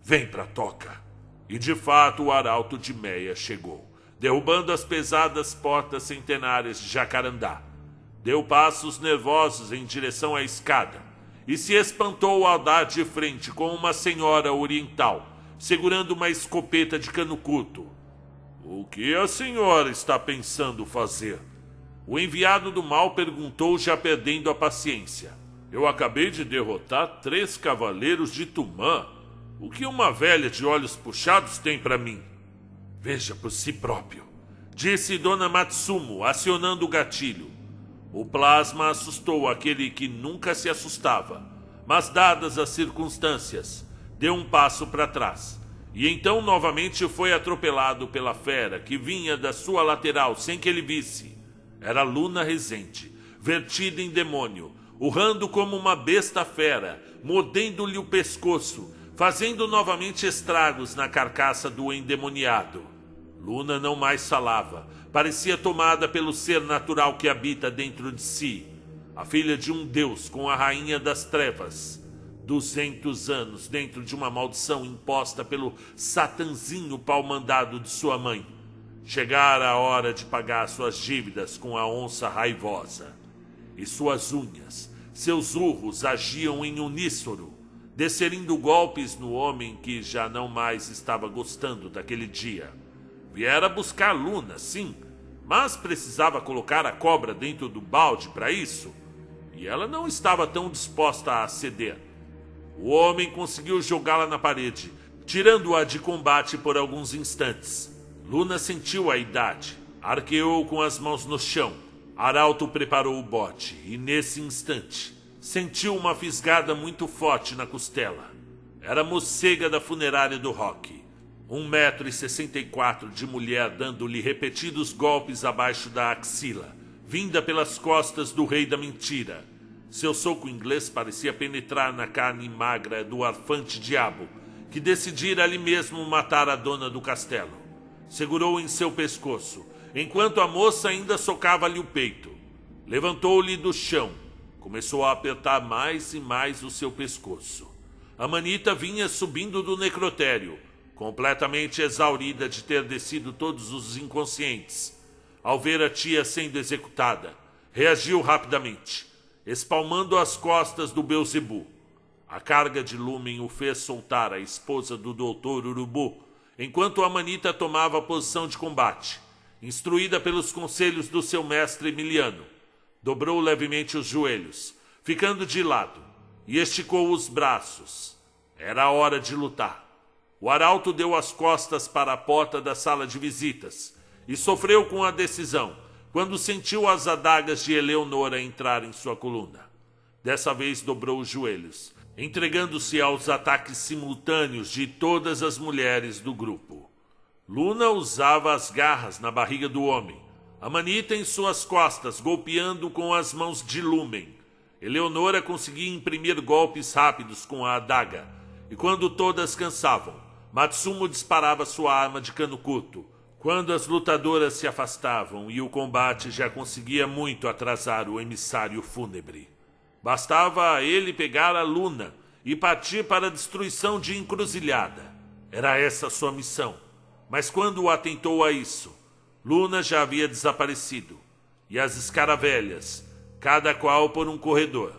Vem pra toca. E de fato o arauto de Meia chegou, derrubando as pesadas portas centenárias de Jacarandá. Deu passos nervosos em direção à escada e se espantou ao dar de frente com uma senhora oriental, segurando uma escopeta de cano curto. O que a senhora está pensando fazer? O enviado do mal perguntou, já perdendo a paciência. Eu acabei de derrotar 3 cavaleiros de Tumã. O que uma velha de olhos puxados tem para mim? Veja por si próprio, disse Dona Matsumo, acionando o gatilho. O plasma assustou aquele que nunca se assustava, mas dadas as circunstâncias, deu um passo para trás. E então novamente foi atropelado pela fera que vinha da sua lateral sem que ele visse. Era Luna Rezende, vertida em demônio, urrando como uma besta fera, mordendo-lhe o pescoço, fazendo novamente estragos na carcaça do endemoniado. Luna não mais falava, parecia tomada pelo ser natural que habita dentro de si, a filha de um deus com a rainha das trevas. 200 anos dentro de uma maldição imposta pelo satanzinho pau-mandado de sua mãe. Chegara a hora de pagar suas dívidas com a onça raivosa. E suas unhas, seus urros agiam em uníssono, desferindo golpes no homem que já não mais estava gostando daquele dia. Viera buscar Luna, sim, mas precisava colocar a cobra dentro do balde para isso. E ela não estava tão disposta a ceder. O homem conseguiu jogá-la na parede, tirando-a de combate por alguns instantes. Luna sentiu a idade, arqueou com as mãos no chão. Arauto preparou o bote e, nesse instante, sentiu uma fisgada muito forte na costela. Era a morcega da funerária do Rock. 1,64 m de mulher dando-lhe repetidos golpes abaixo da axila, vinda pelas costas do rei da mentira. Seu soco inglês parecia penetrar na carne magra do arfante diabo, que decidira ali mesmo matar a dona do castelo. Segurou em seu pescoço, enquanto a moça ainda socava-lhe o peito. Levantou-lhe do chão. Começou a apertar mais e mais o seu pescoço. A manita vinha subindo do necrotério, completamente exaurida de ter descido todos os inconscientes. Ao ver a tia sendo executada, reagiu rapidamente, espalmando as costas do Beelzebu. A carga de Lumen o fez soltar a esposa do Doutor Urubu, enquanto a manita tomava a posição de combate, instruída pelos conselhos do seu mestre Emiliano. Dobrou levemente os joelhos, ficando de lado, e esticou os braços. Era a hora de lutar. O arauto deu as costas para a porta da sala de visitas e sofreu com a decisão quando sentiu as adagas de Eleonora entrar em sua coluna. Dessa vez dobrou os joelhos, entregando-se aos ataques simultâneos de todas as mulheres do grupo. Luna usava as garras na barriga do homem, a manita em suas costas, golpeando com as mãos de Lumen. Eleonora conseguia imprimir golpes rápidos com a adaga, e quando todas cansavam, Matsumo disparava sua arma de cano curto, quando as lutadoras se afastavam e o combate já conseguia muito atrasar o emissário fúnebre. Bastava a ele pegar a Luna e partir para a destruição de Encruzilhada. Era essa sua missão, mas quando atentou a isso, Luna já havia desaparecido, e as escaravelhas, cada qual por um corredor.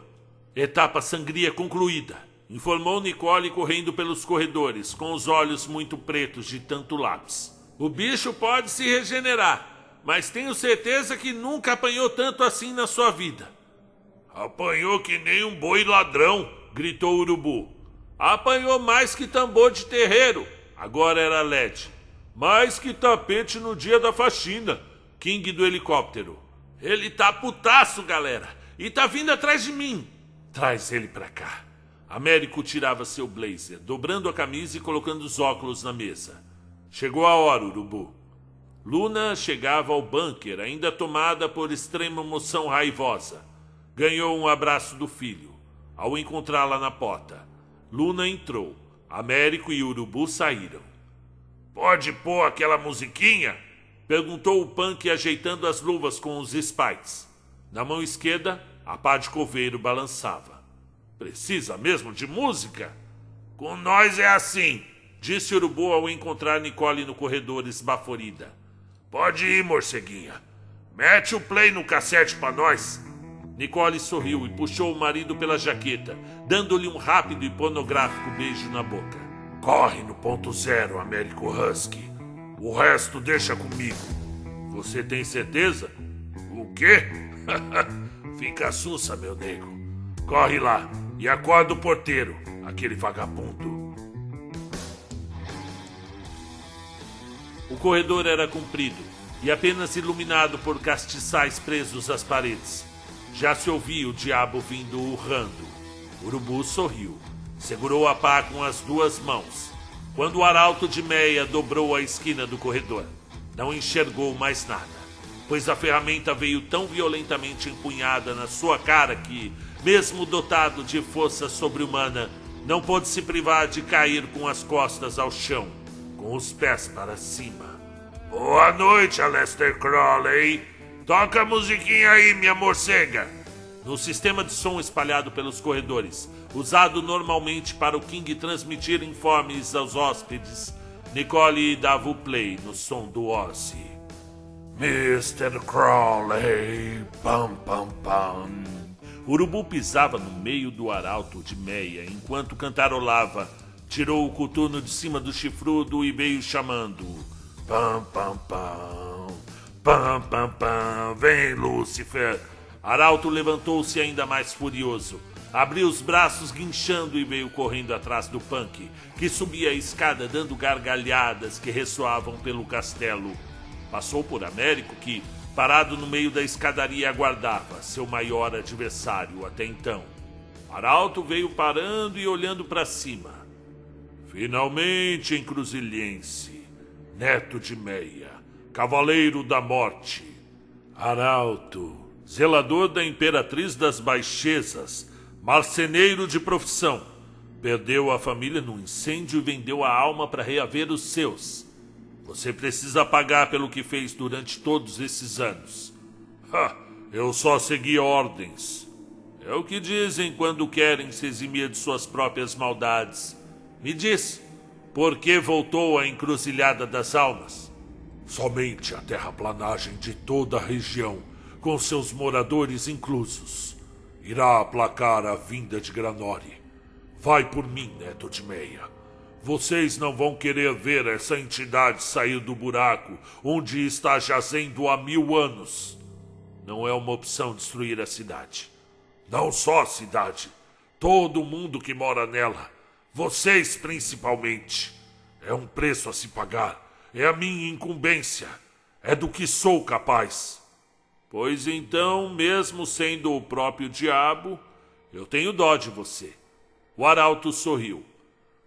Etapa sangria concluída, informou Nicole correndo pelos corredores, com os olhos muito pretos de tanto lápis. O bicho pode se regenerar, mas tenho certeza que nunca apanhou tanto assim na sua vida. Apanhou que nem um boi ladrão, gritou o Urubu. Apanhou mais que tambor de terreiro, agora era LED. Mais que tapete no dia da faxina, King do helicóptero. Ele tá putaço, galera, e tá vindo atrás de mim. Traz ele pra cá. Américo tirava seu blazer, dobrando a camisa e colocando os óculos na mesa. Chegou a hora, Urubu. Luna chegava ao bunker, ainda tomada por extrema emoção raivosa. Ganhou um abraço do filho, ao encontrá-la na porta. Luna entrou. Américo e Urubu saíram. Pode pôr aquela musiquinha? Perguntou o punk ajeitando as luvas com os spikes. Na mão esquerda, a pá de coveiro balançava. Precisa mesmo de música? Com nós é assim, disse Urubu ao encontrar Nicole no corredor esbaforida. Pode ir, morceguinha. Mete o play no cassete pra nós. Nicole sorriu e puxou o marido pela jaqueta, dando-lhe um rápido e pornográfico beijo na boca. Corre no ponto zero, Américo Husky. O resto deixa comigo. Você tem certeza? O Quê? Fica sussa, meu nego. Corre lá e acorda o porteiro, aquele vagabundo. O corredor era comprido e apenas iluminado por castiçais presos às paredes. Já se ouvia o diabo vindo urrando. Urubu sorriu. Segurou a pá com as duas mãos. Quando o arauto de Meia dobrou a esquina do corredor, não enxergou mais nada, pois a ferramenta veio tão violentamente empunhada na sua cara que, mesmo dotado de força sobre-humana, não pôde se privar de cair com as costas ao chão, com os pés para cima. Boa noite, Aleister Crowley. Toca a musiquinha aí, minha morcega. No sistema de som espalhado pelos corredores, usado normalmente para o King transmitir informes aos hóspedes, Nicole dava o play no som do Ozzy. Mr. Crowley, pam pam pam. Urubu pisava no meio do arauto de Meia enquanto cantarolava, tirou o coturno de cima do chifrudo e veio chamando. Pam pam pam, pam pam pam, vem Lúcifer. Arauto levantou-se ainda mais furioso. Abriu os braços guinchando e veio correndo atrás do Punk, que subia a escada dando gargalhadas que ressoavam pelo castelo. Passou por Américo, que, parado no meio da escadaria, aguardava seu maior adversário até então. Arauto veio parando e olhando para cima. Finalmente, encruzilhense, neto de Meia, cavaleiro da morte. Arauto, zelador da Imperatriz das Baixezas, marceneiro de profissão, perdeu a família num incêndio e vendeu a alma para reaver os seus. Você precisa pagar pelo que fez durante todos esses anos. Eu só segui ordens. É o que dizem quando querem se eximir de suas próprias maldades. Me diz, por que voltou à Encruzilhada das Almas? Somente a terraplanagem de toda a região, com seus moradores inclusos, irá aplacar a vinda de Granori. Vai por mim, neto de Meia. Vocês não vão querer ver essa entidade sair do buraco onde está jazendo há 1000 anos. Não é uma opção destruir a cidade. Não só a cidade, todo mundo que mora nela. Vocês, principalmente. É um preço a se pagar. É a minha incumbência. É do que sou capaz. Pois então, mesmo sendo o próprio diabo, eu tenho dó de você. O arauto sorriu.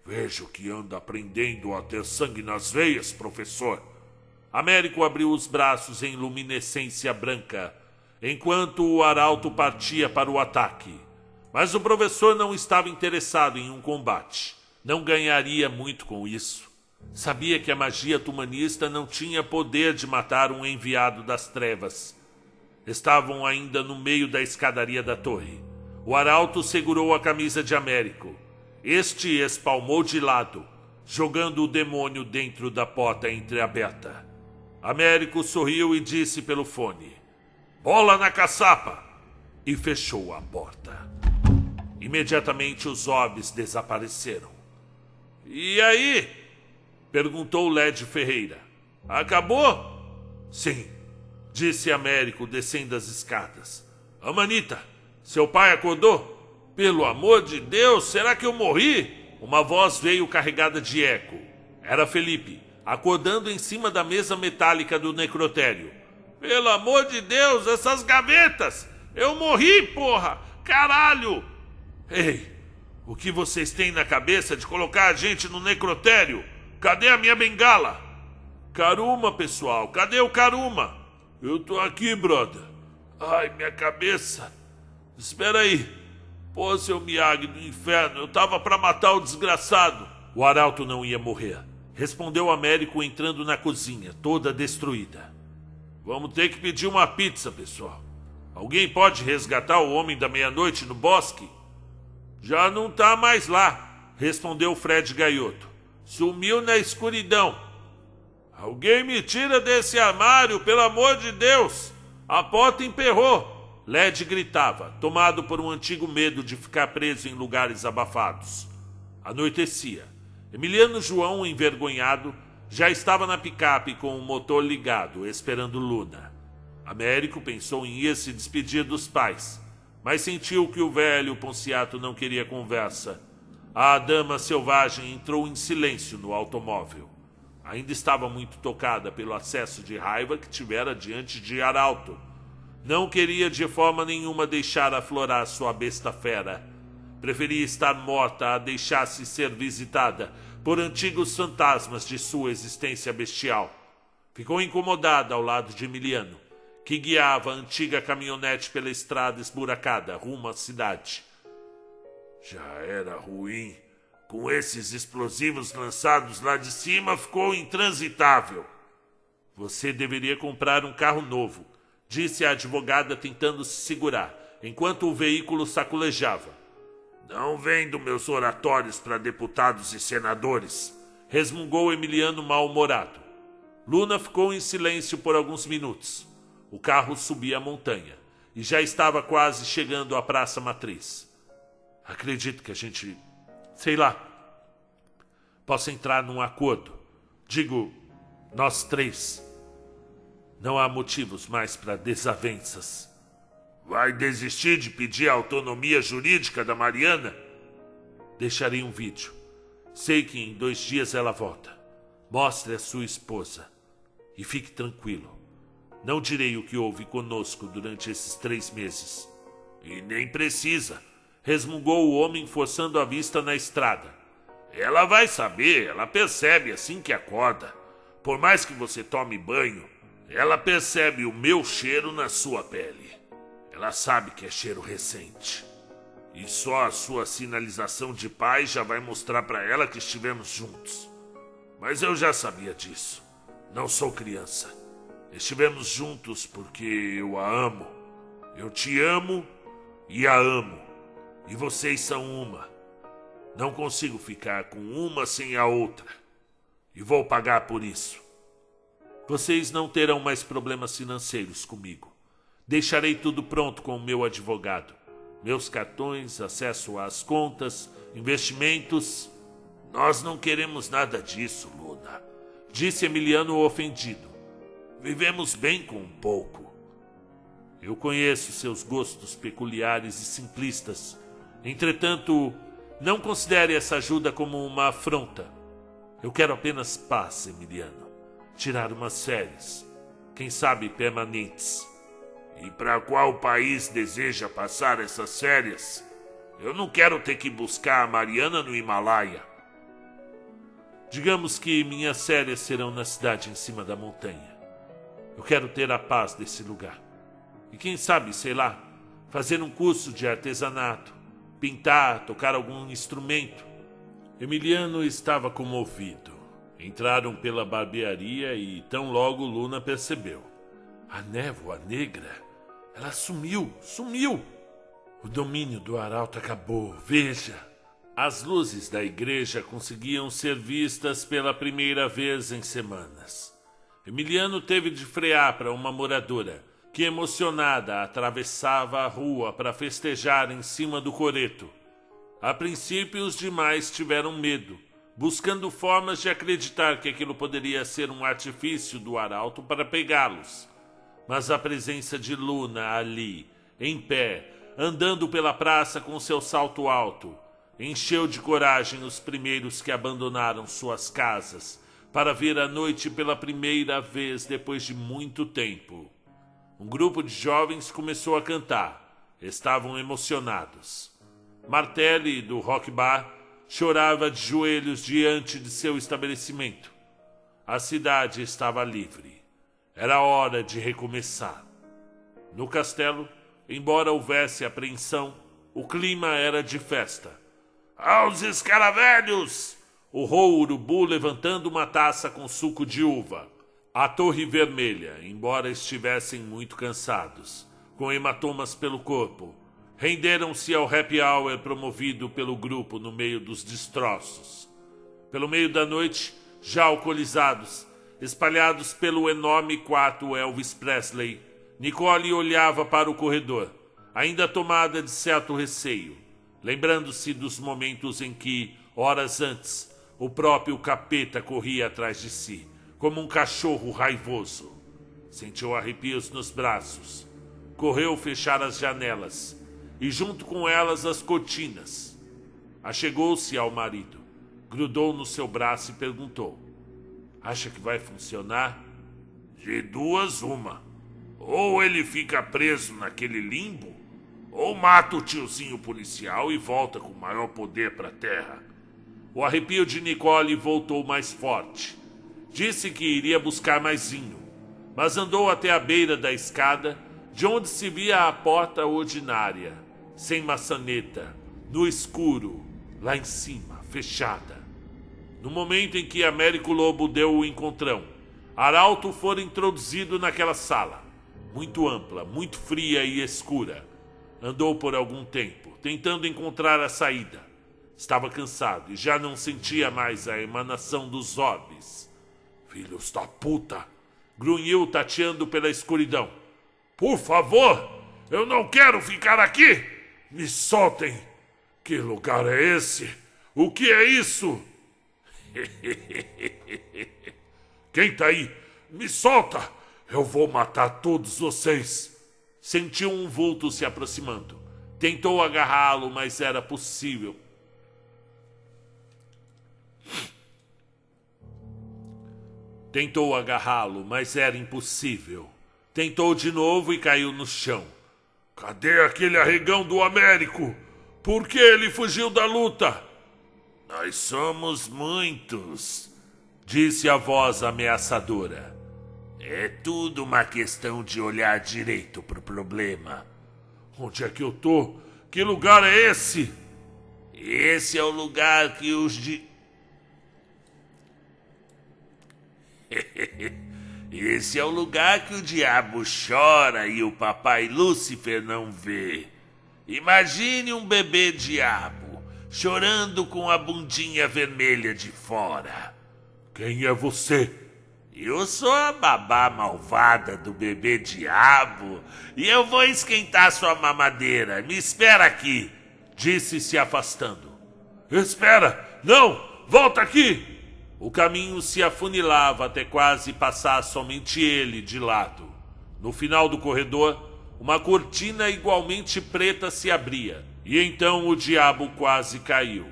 Vejo que anda aprendendo a ter sangue nas veias, professor. Américo abriu os braços em luminescência branca, enquanto o arauto partia para o ataque. Mas o professor não estava interessado em um combate. Não ganharia muito com isso. Sabia que a magia tumanista não tinha poder de matar um enviado das trevas. Estavam ainda no meio da escadaria da torre. O arauto segurou a camisa de Américo. Este espalmou de lado, jogando o demônio dentro da porta entreaberta. Américo sorriu e disse pelo fone: "Bola na caçapa!" e fechou a porta. Imediatamente os orbes desapareceram. "E aí?" perguntou Led Ferreira. "Acabou?" "Sim", disse Américo, descendo as escadas. "Amanita, seu pai acordou?" "Pelo amor de Deus, será que eu morri?" Uma voz veio carregada de eco. Era Felipe, acordando em cima da mesa metálica do necrotério. "Pelo amor de Deus, essas gavetas! Eu morri, porra! Caralho!" "Ei, o que vocês têm na cabeça de colocar a gente no necrotério? Cadê a minha bengala?" "Karuma, pessoal, cadê o Karuma?" "Eu tô aqui, brother." "Ai, minha cabeça." "Espera aí. Pô, seu Miyagi do inferno, eu tava pra matar o desgraçado." O arauto não ia morrer, respondeu Américo entrando na cozinha, toda destruída. "Vamos ter que pedir uma pizza, pessoal. Alguém pode resgatar o homem da meia-noite no bosque?" "Já não tá mais lá", respondeu Fred Gaioto. "Sumiu na escuridão." "Alguém me tira desse armário, pelo amor de Deus! A porta emperrou." Led gritava, tomado por um antigo medo de ficar preso em lugares abafados. Anoitecia. Emiliano João, envergonhado, já estava na picape com o motor ligado, esperando Luna. Américo pensou em ir se despedir dos pais, mas sentiu que o velho Ponciato não queria conversa. A dama selvagem entrou em silêncio no automóvel. Ainda estava muito tocada pelo acesso de raiva que tivera diante de Arauto. Não queria de forma nenhuma deixar aflorar sua besta fera. Preferia estar morta a deixar-se ser visitada por antigos fantasmas de sua existência bestial. Ficou incomodada ao lado de Emiliano, que guiava a antiga caminhonete pela estrada esburacada rumo à cidade. Já era ruim. Com esses explosivos lançados lá de cima, ficou intransitável. Você deveria comprar um carro novo, disse a advogada tentando se segurar, enquanto o veículo sacolejava. Não vendo meus oratórios para deputados e senadores, resmungou Emiliano mal-humorado. Luna ficou em silêncio por alguns minutos. O carro subia a montanha e já estava quase chegando à Praça Matriz. Acredito que a gente, possa entrar num acordo. Digo, nós três. Não há motivos mais para desavenças. Vai desistir de pedir a autonomia jurídica da Mariana? Deixarei um vídeo. Sei que em 2 dias ela volta. Mostre a sua esposa. E fique tranquilo. Não direi o que houve conosco durante esses 3 meses. E nem precisa, resmungou o homem forçando a vista na estrada. Ela vai saber, ela percebe assim que acorda. Por mais que você tome banho, ela percebe o meu cheiro na sua pele. Ela sabe que é cheiro recente. E só a sua sinalização de paz já vai mostrar para ela que estivemos juntos. Mas eu já sabia disso. Não sou criança. Estivemos juntos porque eu a amo. Eu te amo e a amo. E vocês são uma. Não consigo ficar com uma sem a outra. E vou pagar por isso. Vocês não terão mais problemas financeiros comigo. Deixarei tudo pronto com o meu advogado. Meus cartões, acesso às contas, investimentos. Nós não queremos nada disso, Luna, disse Emiliano ofendido. Vivemos bem com um pouco. Eu conheço seus gostos peculiares e simplistas. Entretanto, não considere essa ajuda como uma afronta. Eu quero apenas paz, Emiliano. Tirar umas férias. Quem sabe permanentes. E para qual país deseja passar essas férias? Eu não quero ter que buscar a Mariana no Himalaia. Digamos que minhas férias serão na cidade em cima da montanha. Eu quero ter a paz desse lugar. E quem sabe, fazer um curso de artesanato, pintar, tocar algum instrumento. Emiliano estava comovido. Entraram pela barbearia e tão logo Luna percebeu. A névoa negra, ela sumiu. O domínio do Arauto acabou, veja. As luzes da igreja conseguiam ser vistas pela primeira vez em semanas. Emiliano teve de frear para uma moradora, que emocionada atravessava a rua para festejar em cima do coreto. A princípio os demais tiveram medo, buscando formas de acreditar que aquilo poderia ser um artifício do Arauto para pegá-los. Mas a presença de Luna ali, em pé, andando pela praça com seu salto alto, encheu de coragem os primeiros que abandonaram suas casas para ver a noite pela primeira vez depois de muito tempo. Um grupo de jovens começou a cantar. Estavam emocionados. Martelli, do Rock Bar, chorava de joelhos diante de seu estabelecimento. A cidade estava livre. Era hora de recomeçar. No castelo, embora houvesse apreensão, o clima era de festa. Aos escaravelhos! Urrou o urubu levantando uma taça com suco de uva. A Torre Vermelha, embora estivessem muito cansados, com hematomas pelo corpo, renderam-se ao happy hour promovido pelo grupo no meio dos destroços. Pelo meio da noite, já alcoolizados, espalhados pelo enorme quarto Elvis Presley, Nicole olhava para o corredor, ainda tomada de certo receio, lembrando-se dos momentos em que, horas antes, o próprio capeta corria atrás de si, como um cachorro raivoso. Sentiu arrepios nos braços. Correu fechar as janelas e junto com elas as cortinas. Achegou-se ao marido, grudou no seu braço e perguntou: acha que vai funcionar? De duas, uma. Ou ele fica preso naquele limbo, ou mata o tiozinho policial e volta com maior poder pra terra. O arrepio de Nicole voltou mais forte. Disse que iria buscar mais vinho, mas andou até a beira da escada, de onde se via a porta ordinária, sem maçaneta, no escuro, lá em cima, fechada. No momento em que Américo Lobo deu o encontrão, Arauto fora introduzido naquela sala, muito ampla, muito fria e escura. Andou por algum tempo, tentando encontrar a saída. Estava cansado e já não sentia mais a emanação dos orbes. Filhos da puta! Grunhiu tateando pela escuridão. Por favor, eu não quero ficar aqui! Me soltem! Que lugar é esse? O que é isso? Quem tá aí? Me solta! Eu vou matar todos vocês! Sentiu um vulto se aproximando. Tentou agarrá-lo, mas era possível. Tentou agarrá-lo, mas era impossível. Tentou de novo e caiu no chão. Cadê aquele arregão do Américo? Por que ele fugiu da luta? Nós somos muitos, disse a voz ameaçadora. É tudo uma questão de olhar direito pro problema. Onde é que eu tô? Que lugar é esse? Esse é o lugar que os Esse é o lugar que o diabo chora e o papai Lúcifer não vê. Imagine um bebê diabo chorando com a bundinha vermelha de fora. Quem é você? Eu sou a babá malvada do bebê diabo e eu vou esquentar sua mamadeira. Me espera aqui, disse se afastando. Espera! Não! Volta aqui! O caminho se afunilava até quase passar somente ele de lado. No final do corredor, uma cortina igualmente preta se abria, e então o diabo quase caiu.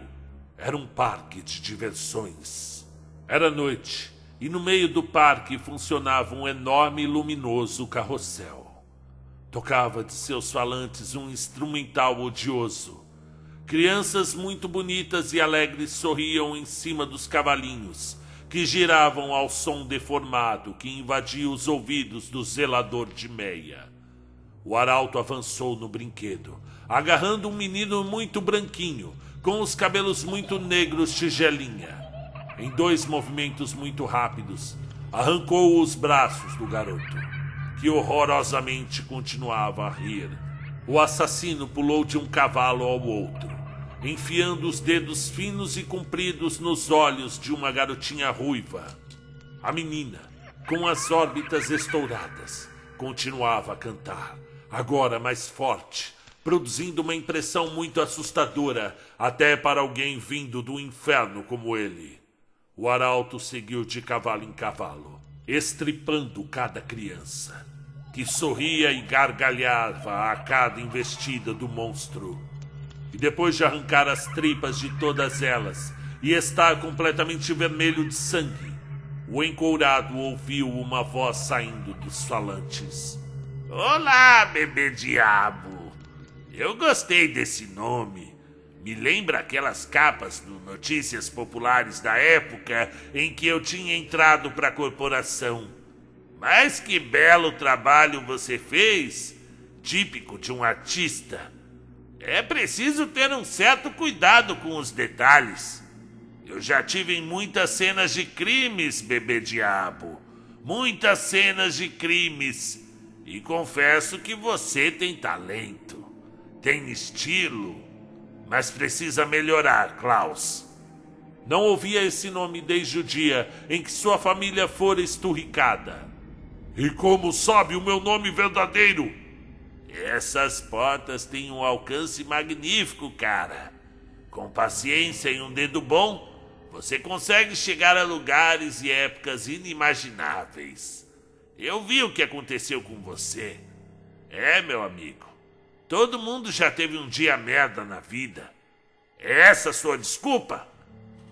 Era um parque de diversões. Era noite, e no meio do parque funcionava um enorme e luminoso carrossel. Tocava de seus falantes um instrumental odioso. Crianças muito bonitas e alegres sorriam em cima dos cavalinhos, que giravam ao som deformado que invadia os ouvidos do zelador de meia. O arauto avançou no brinquedo, agarrando um menino muito branquinho, com os cabelos muito negros tigelinha. Em 2 movimentos muito rápidos, arrancou os braços do garoto, que horrorosamente continuava a rir. O assassino pulou de um cavalo ao outro, enfiando os dedos finos e compridos nos olhos de uma garotinha ruiva. A menina, com as órbitas estouradas, continuava a cantar, agora mais forte, produzindo uma impressão muito assustadora até para alguém vindo do inferno como ele. O arauto seguiu de cavalo em cavalo, estripando cada criança, que sorria e gargalhava a cada investida do monstro. E depois de arrancar as tripas de todas elas e estar completamente vermelho de sangue, o encourado ouviu uma voz saindo dos falantes. Olá, bebê diabo! Eu gostei desse nome. Me lembra aquelas capas do Notícias Populares da época em que eu tinha entrado para a corporação. Mas que belo trabalho você fez, típico de um artista. É preciso ter um certo cuidado com os detalhes. Eu já tive em muitas cenas de crimes, bebê diabo. Muitas cenas de crimes. E confesso que você tem talento. Tem estilo. Mas precisa melhorar, Klaus. Não ouvia esse nome desde o dia em que sua família fora esturricada. E como sabe o meu nome verdadeiro? Essas portas têm um alcance magnífico, cara. Com paciência e um dedo bom, você consegue chegar a lugares e épocas inimagináveis. Eu vi o que aconteceu com você. É, meu amigo. Todo mundo já teve um dia merda na vida. É essa a sua desculpa?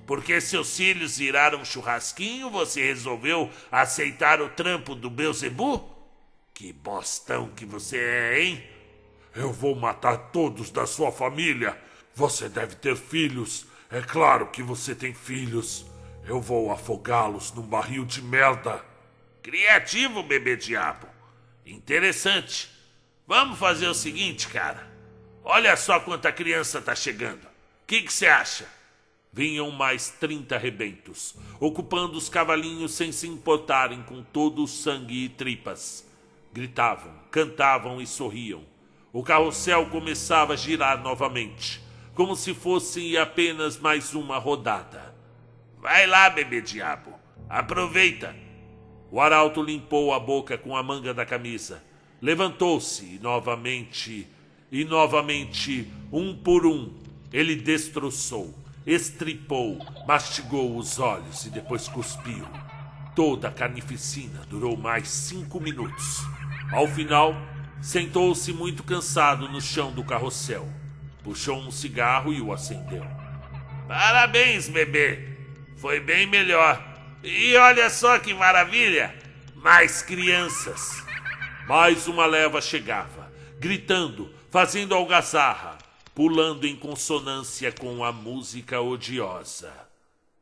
Porque seus filhos viraram churrasquinho, você resolveu aceitar o trampo do Beelzebu? Que bostão que você é, hein? Eu vou matar todos da sua família. Você deve ter filhos. É claro que você tem filhos. Eu vou afogá-los num barril de merda. Criativo, bebê diabo. Interessante. Vamos fazer o seguinte, cara. Olha só quanta criança tá chegando. O que você acha? Vinham mais 30 rebentos, ocupando os cavalinhos sem se importarem com todo o sangue e tripas. Gritavam, cantavam e sorriam. O carrossel começava a girar novamente, como se fosse apenas mais uma rodada. Vai lá, bebê diabo. Aproveita. O arauto limpou a boca com a manga da camisa. Levantou-se e novamente, um por um, ele destroçou, estripou, mastigou os olhos e depois cuspiu. Toda a carnificina durou mais 5 minutos. Ao final, sentou-se muito cansado no chão do carrossel. Puxou um cigarro e o acendeu. Parabéns, bebê. Foi bem melhor. E olha só que maravilha. Mais crianças. Mais uma leva chegava, gritando, fazendo algazarra, pulando em consonância com a música odiosa.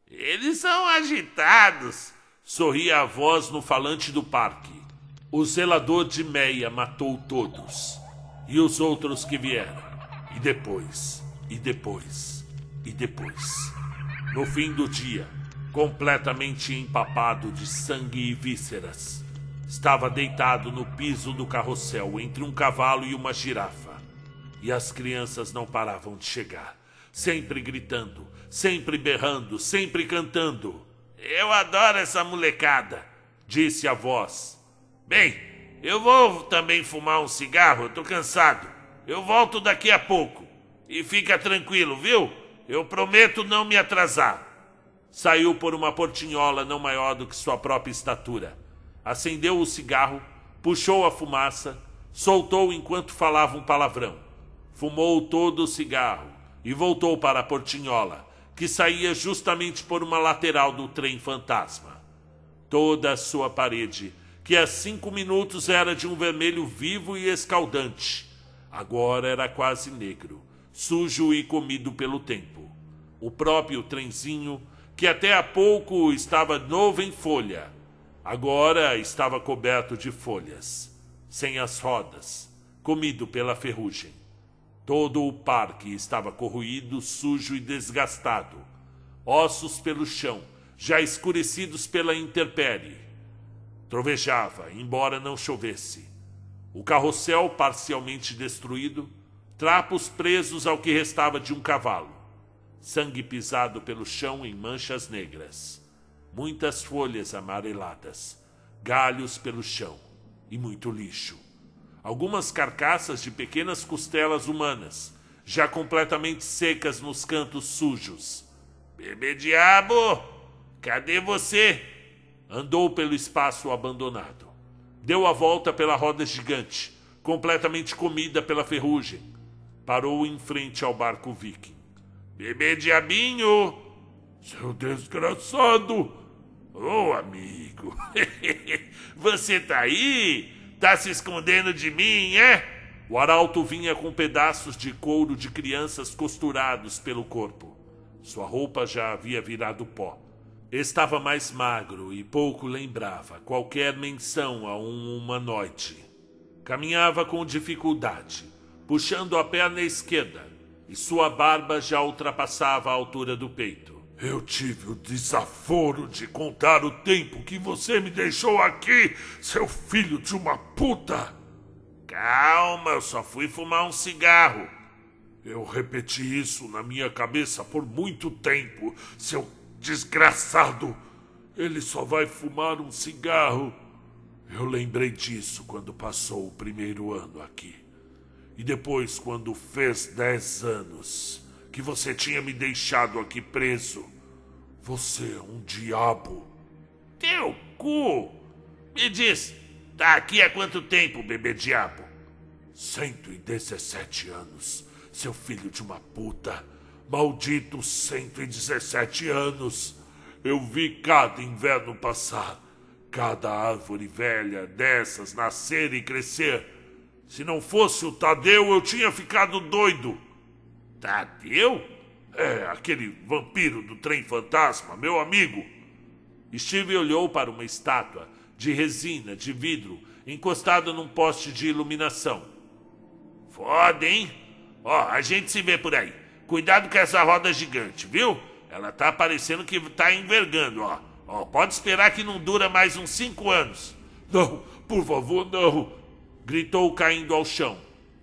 Eles são agitados, sorria a voz no falante do parque. O zelador de Meia matou todos. E os outros que vieram. E depois. No fim do dia, completamente empapado de sangue e vísceras, estava deitado no piso do carrossel entre um cavalo e uma girafa. E as crianças não paravam de chegar, sempre gritando, sempre berrando, sempre cantando. Eu adoro essa molecada, disse a voz. Bem, eu vou também fumar um cigarro, eu tô cansado. Eu volto daqui a pouco. E fica tranquilo, viu? Eu prometo não me atrasar. Saiu por uma portinhola não maior do que sua própria estatura. Acendeu o cigarro, puxou a fumaça, soltou enquanto falava um palavrão. Fumou todo o cigarro e voltou para a portinhola, que saía justamente por uma lateral do trem fantasma. Toda a sua parede, que há 5 minutos era de um vermelho vivo e escaldante, agora era quase negro, sujo e comido pelo tempo. O próprio trenzinho, que até há pouco estava novo em folha, agora estava coberto de folhas, sem as rodas, comido pela ferrugem. Todo o parque estava corroído, sujo e desgastado. Ossos pelo chão, já escurecidos pela intempérie. Trovejava, embora não chovesse. O carrossel parcialmente destruído, trapos presos ao que restava de um cavalo. Sangue pisado pelo chão em manchas negras. Muitas folhas amareladas, galhos pelo chão e muito lixo. Algumas carcaças de pequenas costelas humanas, já completamente secas nos cantos sujos. Bebê diabo, cadê você? Andou pelo espaço abandonado. Deu a volta pela roda gigante, completamente comida pela ferrugem. Parou em frente ao barco viking. Bebê diabinho! Seu desgraçado! Ô, amigo! Você tá aí? Tá se escondendo de mim, é? O arauto vinha com pedaços de couro de crianças costurados pelo corpo. Sua roupa já havia virado pó. Estava mais magro e pouco lembrava qualquer menção a um humanoide. Caminhava com dificuldade, puxando a perna esquerda, e sua barba já ultrapassava a altura do peito. Eu tive o desaforo de contar o tempo que você me deixou aqui, seu filho de uma puta! Calma, eu só fui fumar um cigarro. Eu repeti isso na minha cabeça por muito tempo, seu desgraçado. Ele só vai fumar um cigarro. Eu lembrei disso quando passou o primeiro ano aqui. E depois, quando fez 10 anos, que você tinha me deixado aqui preso. Você é um diabo. Teu cu! Me diz, Tá aqui há quanto tempo, bebê diabo? 117 anos, seu filho de uma puta. Maldito 117 anos. Eu vi cada inverno passar, cada árvore velha dessas nascer e crescer. Se não fosse o Tadeu, eu tinha ficado doido. Tadeu? É, aquele vampiro do trem fantasma, meu amigo. Steve olhou para uma estátua de resina de vidro encostada num poste de iluminação. Foda, hein? Ó, a gente se vê por aí. Cuidado com essa roda gigante, viu? Ela tá parecendo que tá envergando, ó. Ó, pode esperar que não dura mais uns 5 anos. Não, por favor, não. Gritou caindo ao chão.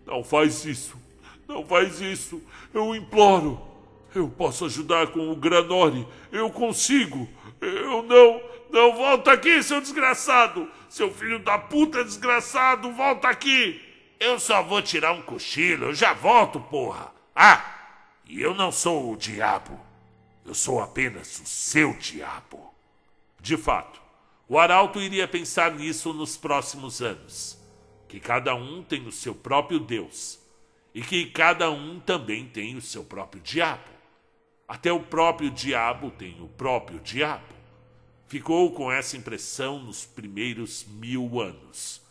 Não faz isso. Não faz isso. Eu imploro. Eu posso ajudar com o Granori. Eu consigo. Eu não. Não, volta aqui, seu desgraçado. Seu filho da puta desgraçado, volta aqui. Eu só vou tirar um cochilo, eu já volto, porra. Ah, e eu não sou o diabo. Eu sou apenas o seu diabo. De fato, o arauto iria pensar nisso nos próximos anos. Que cada um tem o seu próprio Deus. E que cada um também tem o seu próprio diabo. Até o próprio diabo tem o próprio diabo. Ficou com essa impressão nos primeiros 1000 anos.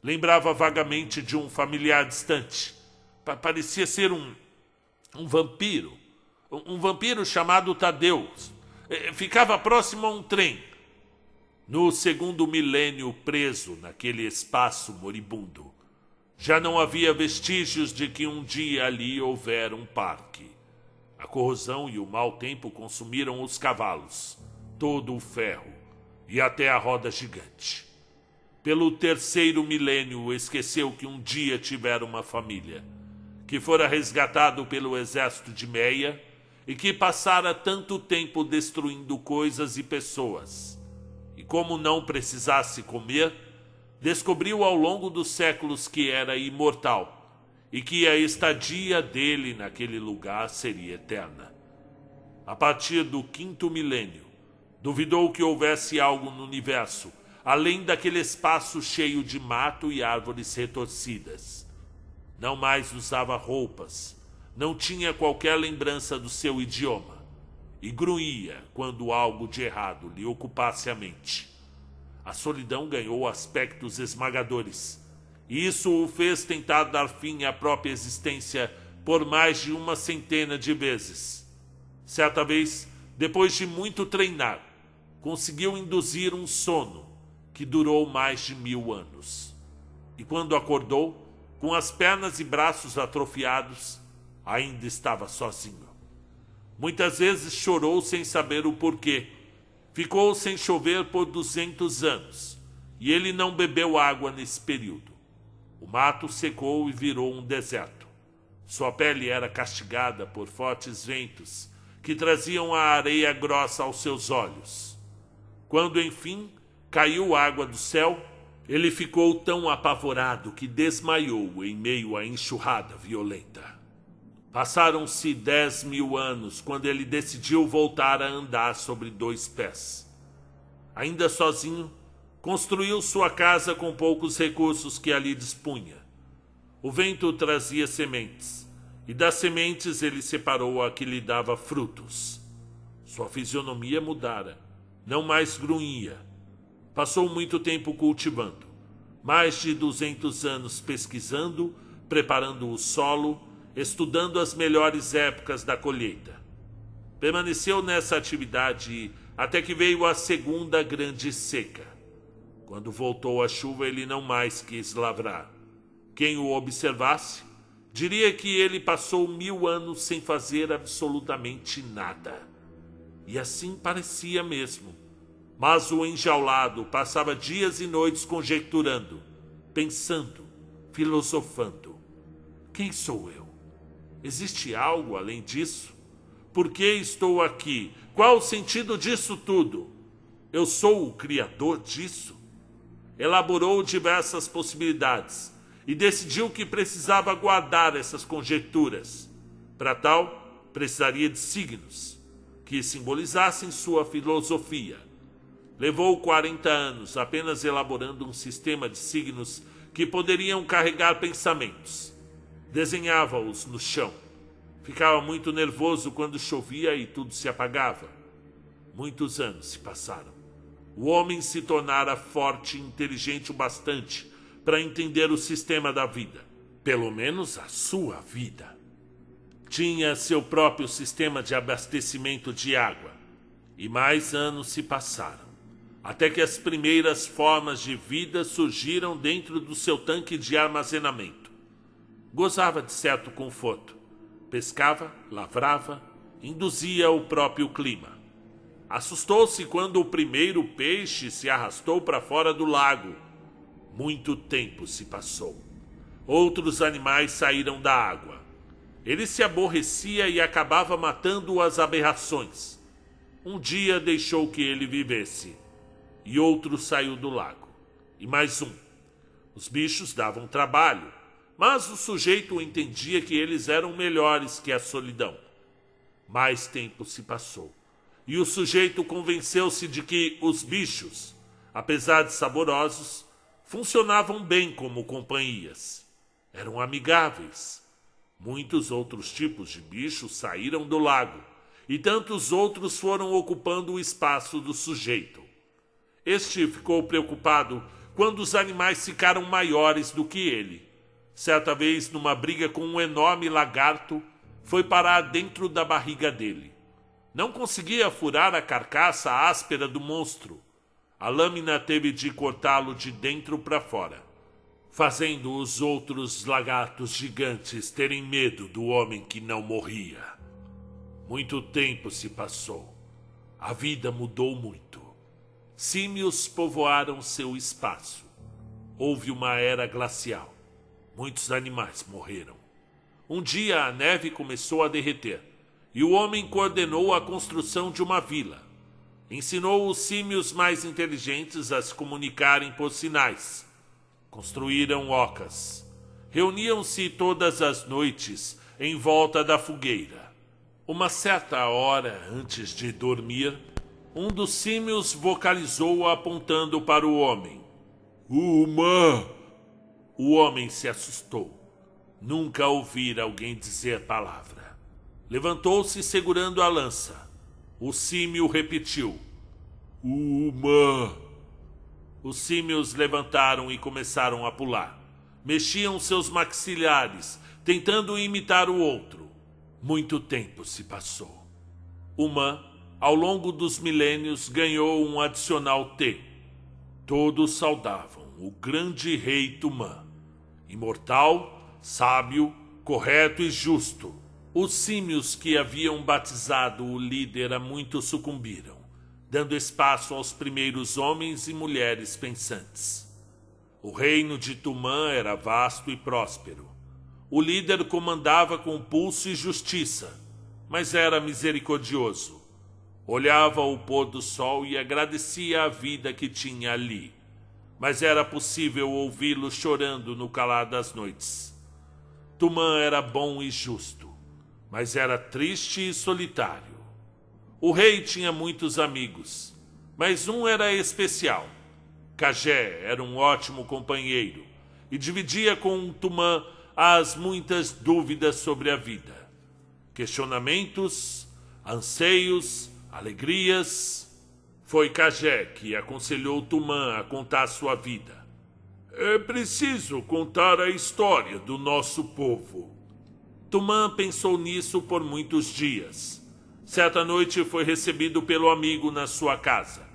Lembrava vagamente de um familiar distante. Parecia ser um vampiro. Um vampiro chamado Tadeu. Ficava próximo a um trem. No segundo milênio preso naquele espaço moribundo. Já não havia vestígios de que um dia ali houvera um parque. A corrosão e o mau tempo consumiram os cavalos, todo o ferro e até a roda gigante. Pelo terceiro milênio esqueceu que um dia tivera uma família, que fora resgatado pelo exército de Meia e que passara tanto tempo destruindo coisas e pessoas. E como não precisasse comer, descobriu ao longo dos séculos que era imortal e que a estadia dele naquele lugar seria eterna. A partir do 5º milênio, duvidou que houvesse algo no universo, além daquele espaço cheio de mato e árvores retorcidas. Não mais usava roupas, não tinha qualquer lembrança do seu idioma, e grunhia quando algo de errado lhe ocupasse a mente. A solidão ganhou aspectos esmagadores, e isso o fez tentar dar fim à própria existência por mais de 100 de vezes. Certa vez, depois de muito treinar, conseguiu induzir um sono que durou mais de 1000 anos. E quando acordou, com as pernas e braços atrofiados, ainda estava sozinho. Muitas vezes chorou sem saber o porquê. Ficou sem chover por 200 anos, e ele não bebeu água nesse período. O mato secou e virou um deserto. Sua pele era castigada por fortes ventos que traziam a areia grossa aos seus olhos. Quando, enfim, caiu água do céu, ele ficou tão apavorado que desmaiou em meio à enxurrada violenta. Passaram-se 10.000 anos quando ele decidiu voltar a andar sobre 2 pés. Ainda sozinho, construiu sua casa com poucos recursos que ali dispunha. O vento trazia sementes, e das sementes ele separou a que lhe dava frutos. Sua fisionomia mudara, não mais grunhia. Passou muito tempo cultivando, mais de 200 anos pesquisando, preparando o solo, estudando as melhores épocas da colheita. Permaneceu nessa atividade até que veio a segunda grande seca. Quando voltou a chuva, ele não mais quis lavrar. Quem o observasse, diria que ele passou 1000 anos sem fazer absolutamente nada. E assim parecia mesmo. Mas o enjaulado passava dias e noites conjecturando, pensando, filosofando. Quem sou eu? Existe algo além disso? Por que estou aqui? Qual o sentido disso tudo? Eu sou o criador disso? Elaborou diversas possibilidades e decidiu que precisava guardar essas conjecturas. Para tal, precisaria de signos que simbolizassem sua filosofia. Levou 40 anos apenas elaborando um sistema de signos que poderiam carregar pensamentos. Desenhava-os no chão. Ficava muito nervoso quando chovia e tudo se apagava. Muitos anos se passaram. O homem se tornara forte e inteligente o bastante para entender o sistema da vida. Pelo menos a sua vida. Tinha seu próprio sistema de abastecimento de água. E mais anos se passaram, até que as primeiras formas de vida surgiram dentro do seu tanque de armazenamento. Gozava de certo conforto. Pescava, lavrava, induzia o próprio clima. Assustou-se quando o primeiro peixe se arrastou para fora do lago. Muito tempo se passou. Outros animais saíram da água. Ele se aborrecia e acabava matando as aberrações. Um dia deixou que ele vivesse. E outro saiu do lago. E mais um. Os bichos davam trabalho, mas o sujeito entendia que eles eram melhores que a solidão. Mais tempo se passou. E o sujeito convenceu-se de que os bichos, apesar de saborosos, funcionavam bem como companhias. Eram amigáveis. Muitos outros tipos de bichos saíram do lago, e tantos outros foram ocupando o espaço do sujeito. Este ficou preocupado quando os animais ficaram maiores do que ele. Certa vez, numa briga com um enorme lagarto, foi parar dentro da barriga dele. Não conseguia furar a carcaça áspera do monstro. A lâmina teve de cortá-lo de dentro para fora, fazendo os outros lagartos gigantes terem medo do homem que não morria. Muito tempo se passou. A vida mudou muito. Símios povoaram seu espaço. Houve uma era glacial. Muitos animais morreram. Um dia a neve começou a derreter e o homem coordenou a construção de uma vila. Ensinou os símios mais inteligentes a se comunicarem por sinais. Construíram ocas. Reuniam-se todas as noites em volta da fogueira. Uma certa hora antes de dormir, um dos símios vocalizou apontando para o homem. Uma! O homem se assustou. Nunca ouvira alguém dizer palavra. Levantou-se segurando a lança. O símio repetiu. Uma! Os símios levantaram e começaram a pular. Mexiam seus maxilares, tentando imitar o outro. Muito tempo se passou. Uma, ao longo dos milênios, ganhou um adicional T. Todos saudavam o grande rei Tumã. Imortal, sábio, correto e justo. Os símios que haviam batizado o líder há muito sucumbiram, dando espaço aos primeiros homens e mulheres pensantes. O reino de Tumã era vasto e próspero. O líder comandava com pulso e justiça, mas era misericordioso. Olhava o pôr do sol e agradecia a vida que tinha ali, mas era possível ouvi-lo chorando no calar das noites. Tumã era bom e justo, mas era triste e solitário. O rei tinha muitos amigos, mas um era especial. Cagé era um ótimo companheiro e dividia com Tumã as muitas dúvidas sobre a vida. Questionamentos, anseios, alegrias. Foi Cagé que aconselhou Tumã a contar sua vida. É preciso contar a história do nosso povo. Tumã pensou nisso por muitos dias. Certa noite foi recebido pelo amigo na sua casa.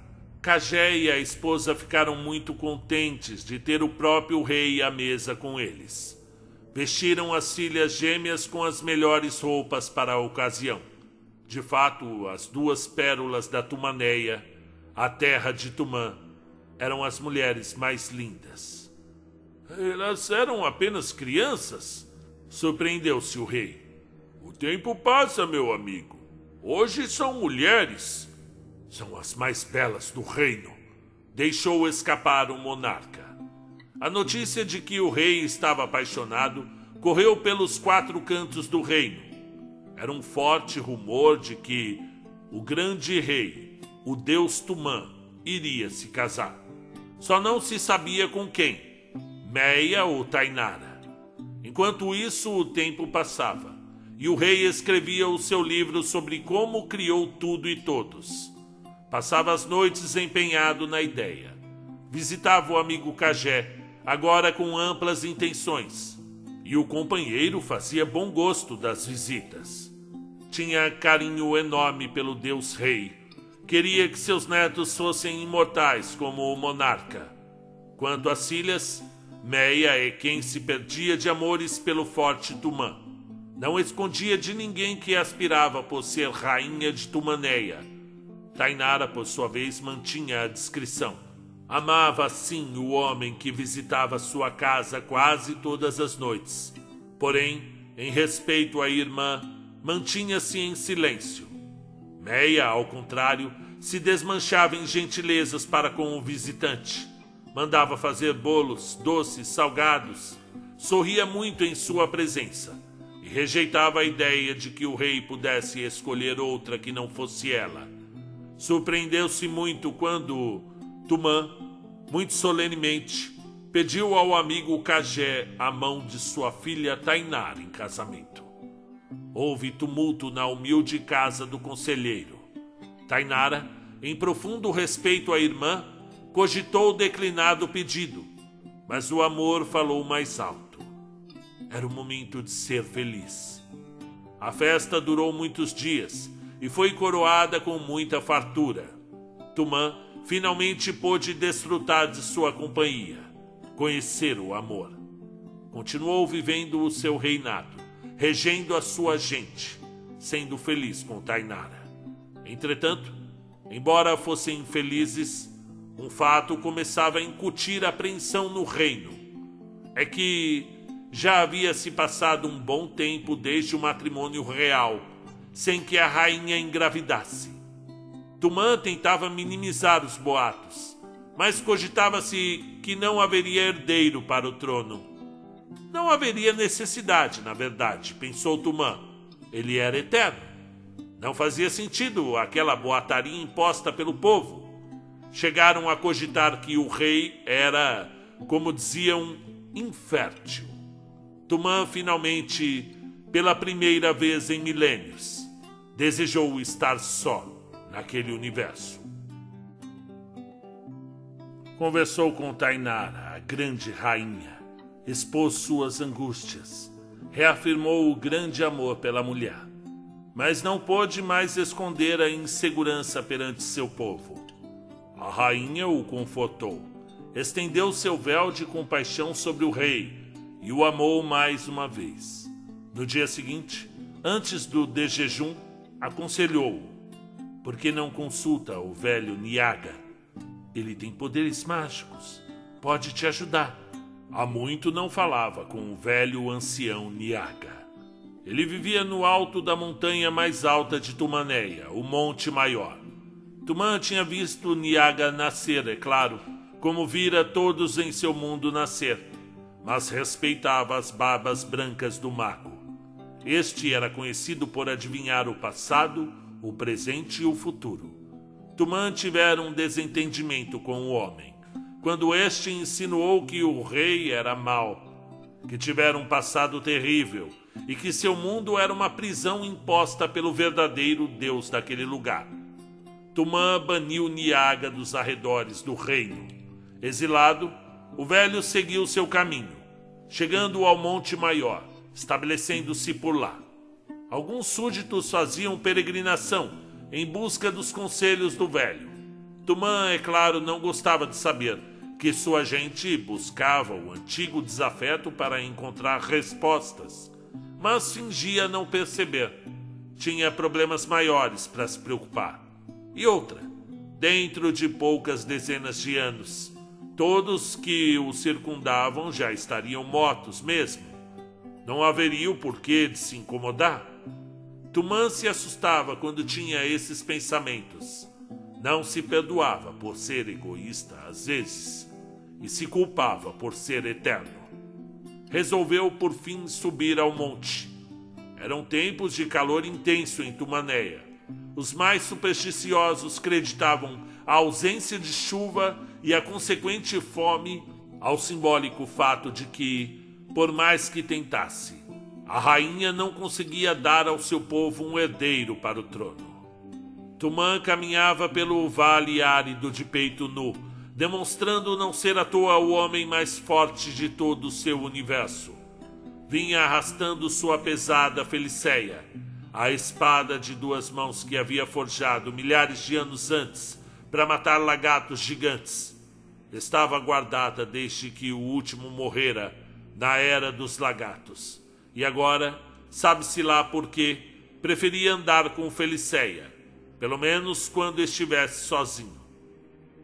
Cagé e a esposa ficaram muito contentes de ter o próprio rei à mesa com eles. Vestiram as filhas gêmeas com as melhores roupas para a ocasião. De fato, as duas pérolas da Tumanéia, a terra de Tumã, eram as mulheres mais lindas. Elas eram apenas crianças? Surpreendeu-se o rei. O tempo passa, meu amigo. Hoje são mulheres. São as mais belas do reino. Deixou escapar o monarca. A notícia de que o rei estava apaixonado correu pelos 4 cantos do reino. Era um forte rumor de que o grande rei, o deus Tumã, iria se casar. Só não se sabia com quem, Meia ou Tainara. Enquanto isso, o tempo passava, e o rei escrevia o seu livro sobre como criou tudo e todos. Passava as noites empenhado na ideia. Visitava o amigo Cagé, agora com amplas intenções, e o companheiro fazia bom gosto das visitas. Tinha carinho enorme pelo Deus Rei. Queria que seus netos fossem imortais como o monarca. Quanto às filhas, Meia é quem se perdia de amores pelo forte Tumã. Não escondia de ninguém que aspirava por ser rainha de Tumaneia. Tainara, por sua vez, mantinha a discrição. Amava, sim, o homem que visitava sua casa quase todas as noites. Porém, em respeito à irmã, mantinha-se em silêncio. Meia, ao contrário, se desmanchava em gentilezas para com o visitante. Mandava fazer bolos, doces, salgados. Sorria muito em sua presença e rejeitava a ideia de que o rei pudesse escolher outra que não fosse ela. Surpreendeu-se muito quando Tumã, muito solenemente, pediu ao amigo Cagé a mão de sua filha Tainara em casamento. Houve tumulto na humilde casa do conselheiro. Tainara, em profundo respeito à irmã, cogitou declinar o pedido, mas o amor falou mais alto. Era o momento de ser feliz. A festa durou muitos dias e foi coroada com muita fartura. Tumã finalmente pôde desfrutar de sua companhia, conhecer o amor. Continuou vivendo o seu reinado, regendo a sua gente, sendo feliz com Tainara. Entretanto, embora fossem felizes, um fato começava a incutir apreensão no reino. É que já havia se passado um bom tempo desde o matrimônio real, sem que a rainha engravidasse. Tumã tentava minimizar os boatos, mas cogitava-se que não haveria herdeiro para o trono. Não haveria necessidade, na verdade, pensou Tumã. Ele era eterno. Não fazia sentido aquela boataria imposta pelo povo. Chegaram a cogitar que o rei era, como diziam, infértil. Tumã finalmente, pela primeira vez em milênios, desejou estar só naquele universo. Conversou com Tainara, a grande rainha, expôs suas angústias, reafirmou o grande amor pela mulher, mas não pôde mais esconder a insegurança perante seu povo. A rainha o confortou, estendeu seu véu de compaixão sobre o rei e o amou mais uma vez. No dia seguinte, antes do desjejum, aconselhou-o: por que não consulta o velho Niaga? Ele tem poderes mágicos, pode te ajudar. Há muito não falava com o velho ancião Niaga. Ele vivia no alto da montanha mais alta de Tumaneia, o Monte Maior. Tumã tinha visto Niaga nascer, é claro, como vira todos em seu mundo nascer, mas respeitava as barbas brancas do mago. Este era conhecido por adivinhar o passado, o presente e o futuro. Tumã tivera um desentendimento com o homem, quando este insinuou que o rei era mau, que tivera um passado terrível e que seu mundo era uma prisão imposta pelo verdadeiro Deus daquele lugar. Tumã baniu Niaga dos arredores do reino. Exilado, o velho seguiu seu caminho, chegando ao Monte Maior, estabelecendo-se por lá. Alguns súditos faziam peregrinação em busca dos conselhos do velho. Tumã, é claro, não gostava de saber que sua gente buscava o antigo desafeto para encontrar respostas, mas fingia não perceber. Tinha problemas maiores para se preocupar. E outra, dentro de poucas dezenas de anos, todos que o circundavam já estariam mortos mesmo. Não haveria o porquê de se incomodar. Tumã se assustava quando tinha esses pensamentos. Não se perdoava por ser egoísta às vezes e se culpava por ser eterno. Resolveu por fim subir ao monte. Eram tempos de calor intenso em Tumaneia Os mais supersticiosos creditavam a ausência de chuva e a consequente fome ao simbólico fato de que, por mais que tentasse, a rainha não conseguia dar ao seu povo um herdeiro para o trono. Tumã caminhava pelo vale árido de peito nu, demonstrando não ser à toa o homem mais forte de todo o seu universo. Vinha arrastando sua pesada Feliceia, a espada de 2 mãos que havia forjado milhares de anos antes para matar lagartos gigantes. Estava guardada desde que o último morrera na era dos lagartos. E agora, sabe-se lá por quê, preferia andar com Feliceia, pelo menos quando estivesse sozinho.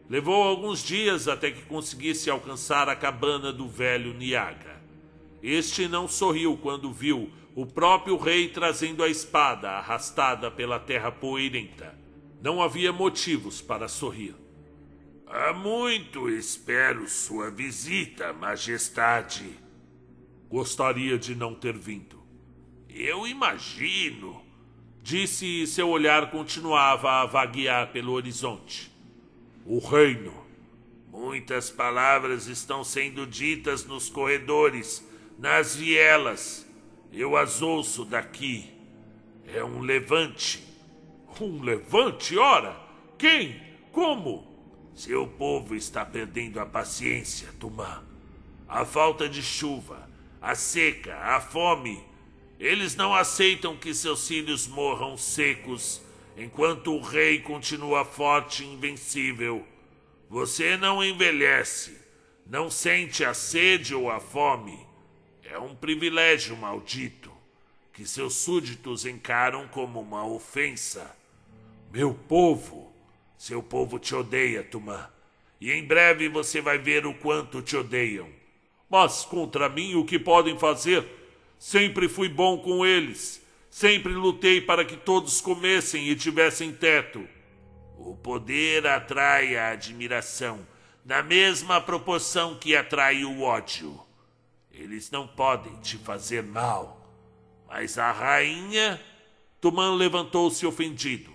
Levou alguns dias até que conseguisse alcançar a cabana do velho Niaga. Este não sorriu quando viu o próprio rei trazendo a espada arrastada pela terra poeirenta. Não havia motivos para sorrir. Há muito espero sua visita, majestade. Gostaria de não ter vindo. Eu imagino, disse e seu olhar continuava a vaguear pelo horizonte. O reino. Muitas palavras estão sendo ditas nos corredores, nas vielas. Eu as ouço daqui. É um levante. Um levante? Ora! Quem? Como? Seu povo está perdendo a paciência, Tumã. A falta de chuva, a seca, a fome. Eles não aceitam que seus filhos morram secos, enquanto o rei continua forte e invencível. Você não envelhece, não sente a sede ou a fome. É um privilégio maldito, que seus súditos encaram como uma ofensa. Meu povo, seu povo te odeia, Tumã, e em breve você vai ver o quanto te odeiam. Mas contra mim o que podem fazer? Sempre fui bom com eles, sempre lutei para que todos comessem e tivessem teto. O poder atrai a admiração, na mesma proporção que atrai o ódio. Eles não podem te fazer mal. Mas a rainha... Tumã levantou-se ofendido.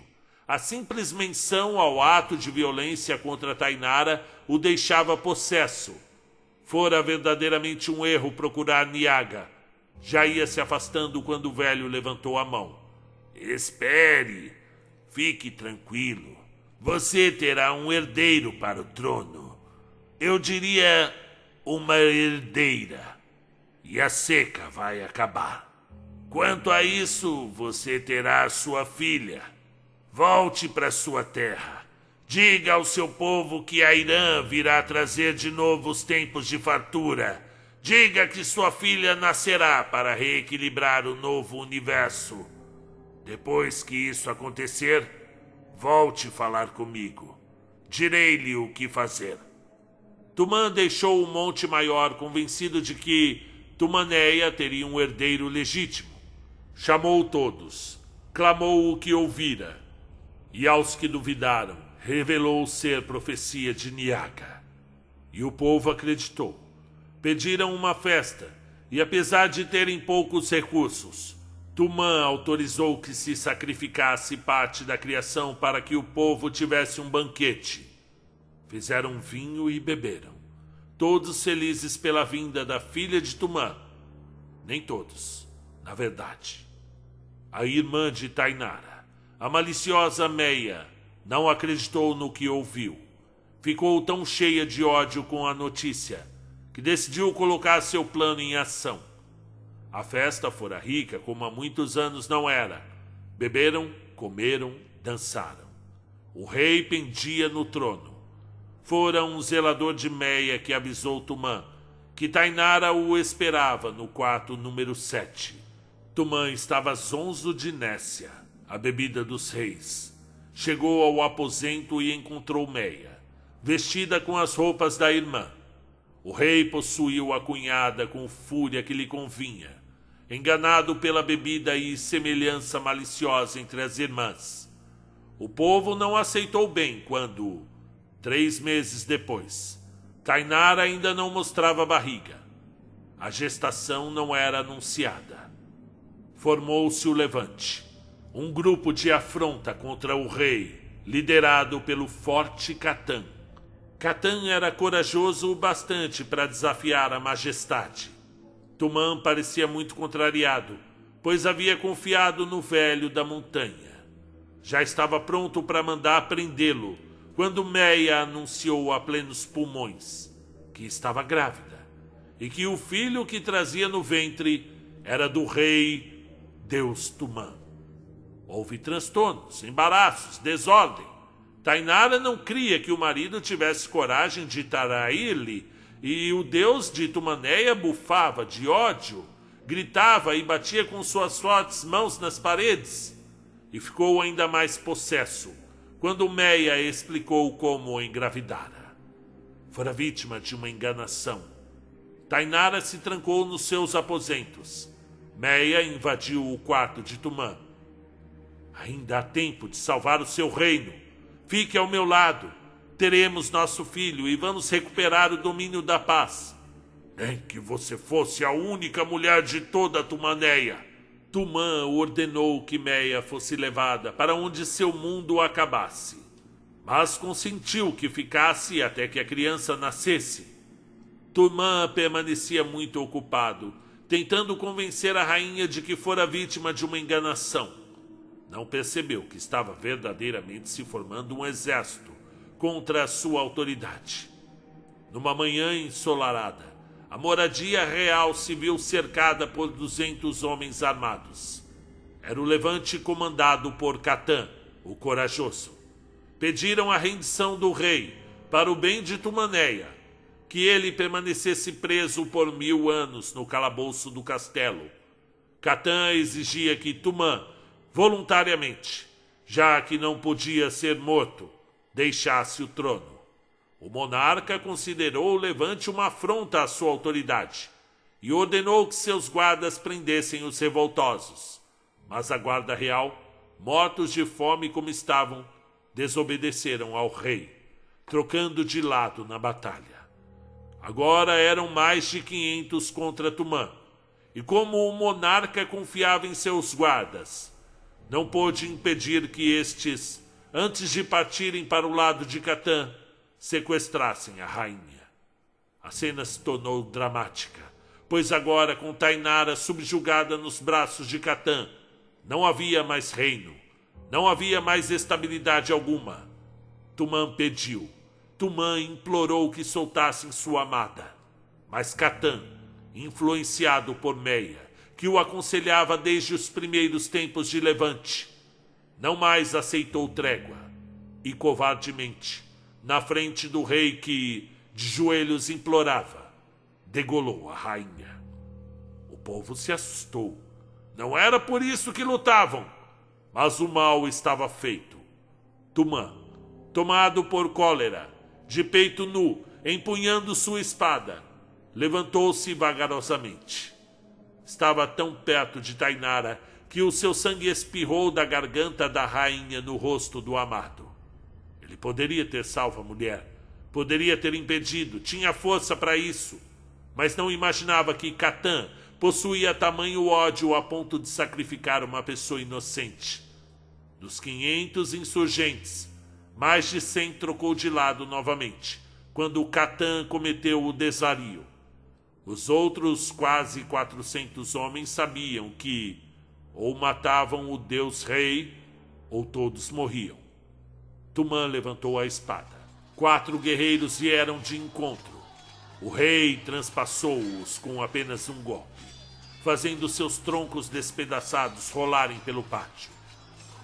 A simples menção ao ato de violência contra Tainara o deixava possesso. Fora verdadeiramente um erro procurar Niaga. Já ia se afastando quando o velho levantou a mão. Espere. Fique tranquilo. Você terá um herdeiro para o trono. Eu diria uma herdeira. E a seca vai acabar. Quanto a isso, você terá sua filha. Volte para sua terra. Diga ao seu povo que a Irã virá trazer de novo os tempos de fartura. Diga que sua filha nascerá para reequilibrar o novo universo. Depois que isso acontecer, volte falar comigo. Direi-lhe o que fazer. Tumã deixou o Monte Maior convencido de que Tumaneia teria um herdeiro legítimo. Chamou todos, clamou o que ouvira, e aos que duvidaram, revelou ser profecia de Niaga. E o povo acreditou. Pediram uma festa, e apesar de terem poucos recursos, Tumã autorizou que se sacrificasse parte da criação para que o povo tivesse um banquete. Fizeram vinho e beberam, todos felizes pela vinda da filha de Tumã. Nem todos, na verdade. A irmã de Tainara, a maliciosa Meia, não acreditou no que ouviu. Ficou tão cheia de ódio com a notícia que decidiu colocar seu plano em ação. A festa fora rica como há muitos anos não era. Beberam, comeram, dançaram. O rei pendia no trono. Fora um zelador de Meia que avisou Tumã que Tainara o esperava no quarto número 7. Tumã estava zonzo de Nécia, a bebida dos reis. Chegou ao aposento e encontrou Meia, vestida com as roupas da irmã. O rei possuiu a cunhada com fúria que lhe convinha, enganado pela bebida e semelhança maliciosa entre as irmãs. O povo não aceitou bem quando, 3 meses depois, Tainara ainda não mostrava barriga. A gestação não era anunciada. Formou-se o levante. um grupo de afronta contra o rei, liderado pelo forte Catan. Catan era corajoso o bastante para desafiar a majestade. Tumã parecia muito contrariado, pois havia confiado no velho da montanha. Já estava pronto para mandar prendê-lo, quando Meia anunciou a plenos pulmões que estava grávida e que o filho que trazia no ventre era do rei Deus Tumã. Houve transtornos, embaraços, desordem. Tainara não cria que o marido tivesse coragem de trair-lhe, e o deus de Tumaneia bufava de ódio, gritava e batia com suas fortes mãos nas paredes. E ficou ainda mais possesso quando Meia explicou como engravidara. Fora vítima de uma enganação. Tainara se trancou nos seus aposentos. Meia invadiu o quarto de Tumã. Ainda há tempo de salvar o seu reino. Fique ao meu lado. Teremos nosso filho e vamos recuperar o domínio da paz. Nem que você fosse a única mulher de toda a Tumaneia. Tumã ordenou que Meia fosse levada para onde seu mundo acabasse, mas consentiu que ficasse até que a criança nascesse. Tumã permanecia muito ocupado, tentando convencer a rainha de que fora vítima de uma enganação. Não percebeu que estava verdadeiramente se formando um exército contra a sua autoridade. Numa manhã ensolarada, a moradia real se viu cercada por 200 homens armados. Era o levante comandado por Catan, o corajoso. Pediram a rendição do rei, para o bem de Tumaneia, que ele permanecesse preso por 1000 anos no calabouço do castelo. Catan exigia que Tumã, voluntariamente, já que não podia ser morto, deixasse o trono. O monarca considerou o levante uma afronta à sua autoridade e ordenou que seus guardas prendessem os revoltosos. Mas a guarda real, mortos de fome como estavam, desobedeceram ao rei, trocando de lado na batalha. Agora eram mais de 500 contra Tumã, e como o monarca confiava em seus guardas, não pôde impedir que estes, antes de partirem para o lado de Catan, sequestrassem a rainha. A cena se tornou dramática, pois agora, com Tainara subjugada nos braços de Catan, não havia mais reino, não havia mais estabilidade alguma. Tumã pediu, Tumã implorou que soltassem sua amada, mas Catan, influenciado por Meia, que o aconselhava desde os primeiros tempos de Levante, não mais aceitou trégua e, covardemente, na frente do rei que, de joelhos, implorava, degolou a rainha. O povo se assustou. Não era por isso que lutavam, mas o mal estava feito. Tumã, tomado por cólera, de peito nu, empunhando sua espada, levantou-se vagarosamente. Estava tão perto de Tainara que o seu sangue espirrou da garganta da rainha no rosto do amado. Ele poderia ter salvo a mulher, poderia ter impedido, tinha força para isso, mas não imaginava que Catan possuía tamanho ódio a ponto de sacrificar uma pessoa inocente. Dos 500 insurgentes, mais de 100 trocou de lado novamente, quando Catan cometeu o desvario. Os outros quase 400 homens sabiam que ou matavam o Deus Rei ou todos morriam. Tumã levantou a espada. 4 guerreiros vieram de encontro. O rei transpassou-os com apenas um golpe, fazendo seus troncos despedaçados rolarem pelo pátio.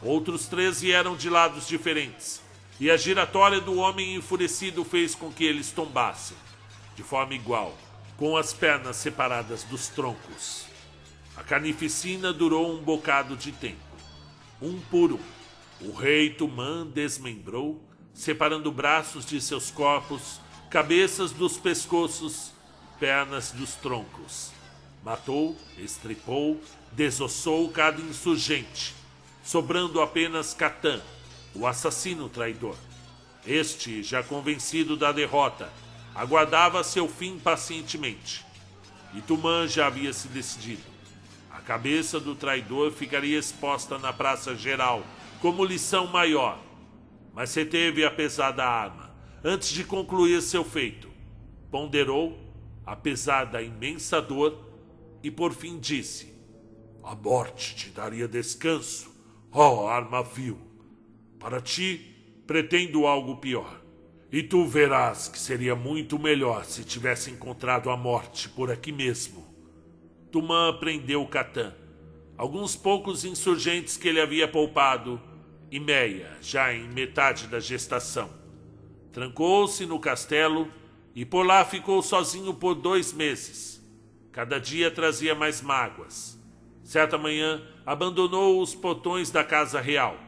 Outros 3 vieram de lados diferentes, e a giratória do homem enfurecido fez com que eles tombassem, de forma igual, com as pernas separadas dos troncos. A carnificina durou um bocado de tempo. Um por um, o rei Tumã desmembrou, separando braços de seus corpos, cabeças dos pescoços, pernas dos troncos. Matou, estripou, desossou cada insurgente, sobrando apenas Catan, o assassino traidor. Este, já convencido da derrota, aguardava seu fim pacientemente. E Tumã já havia se decidido. A cabeça do traidor ficaria exposta na praça geral, como lição maior. Mas reteve a pesada arma, antes de concluir seu feito. Ponderou, apesar da imensa dor, e por fim disse: a morte te daria descanso, ó arma vil. Para ti, pretendo algo pior. E tu verás que seria muito melhor se tivesse encontrado a morte por aqui mesmo. Tumã prendeu Catan, alguns poucos insurgentes que ele havia poupado, e Meia, já em metade da gestação. Trancou-se no castelo e por lá ficou sozinho por 2 meses. Cada dia trazia mais mágoas. Certa manhã, abandonou os portões da casa real.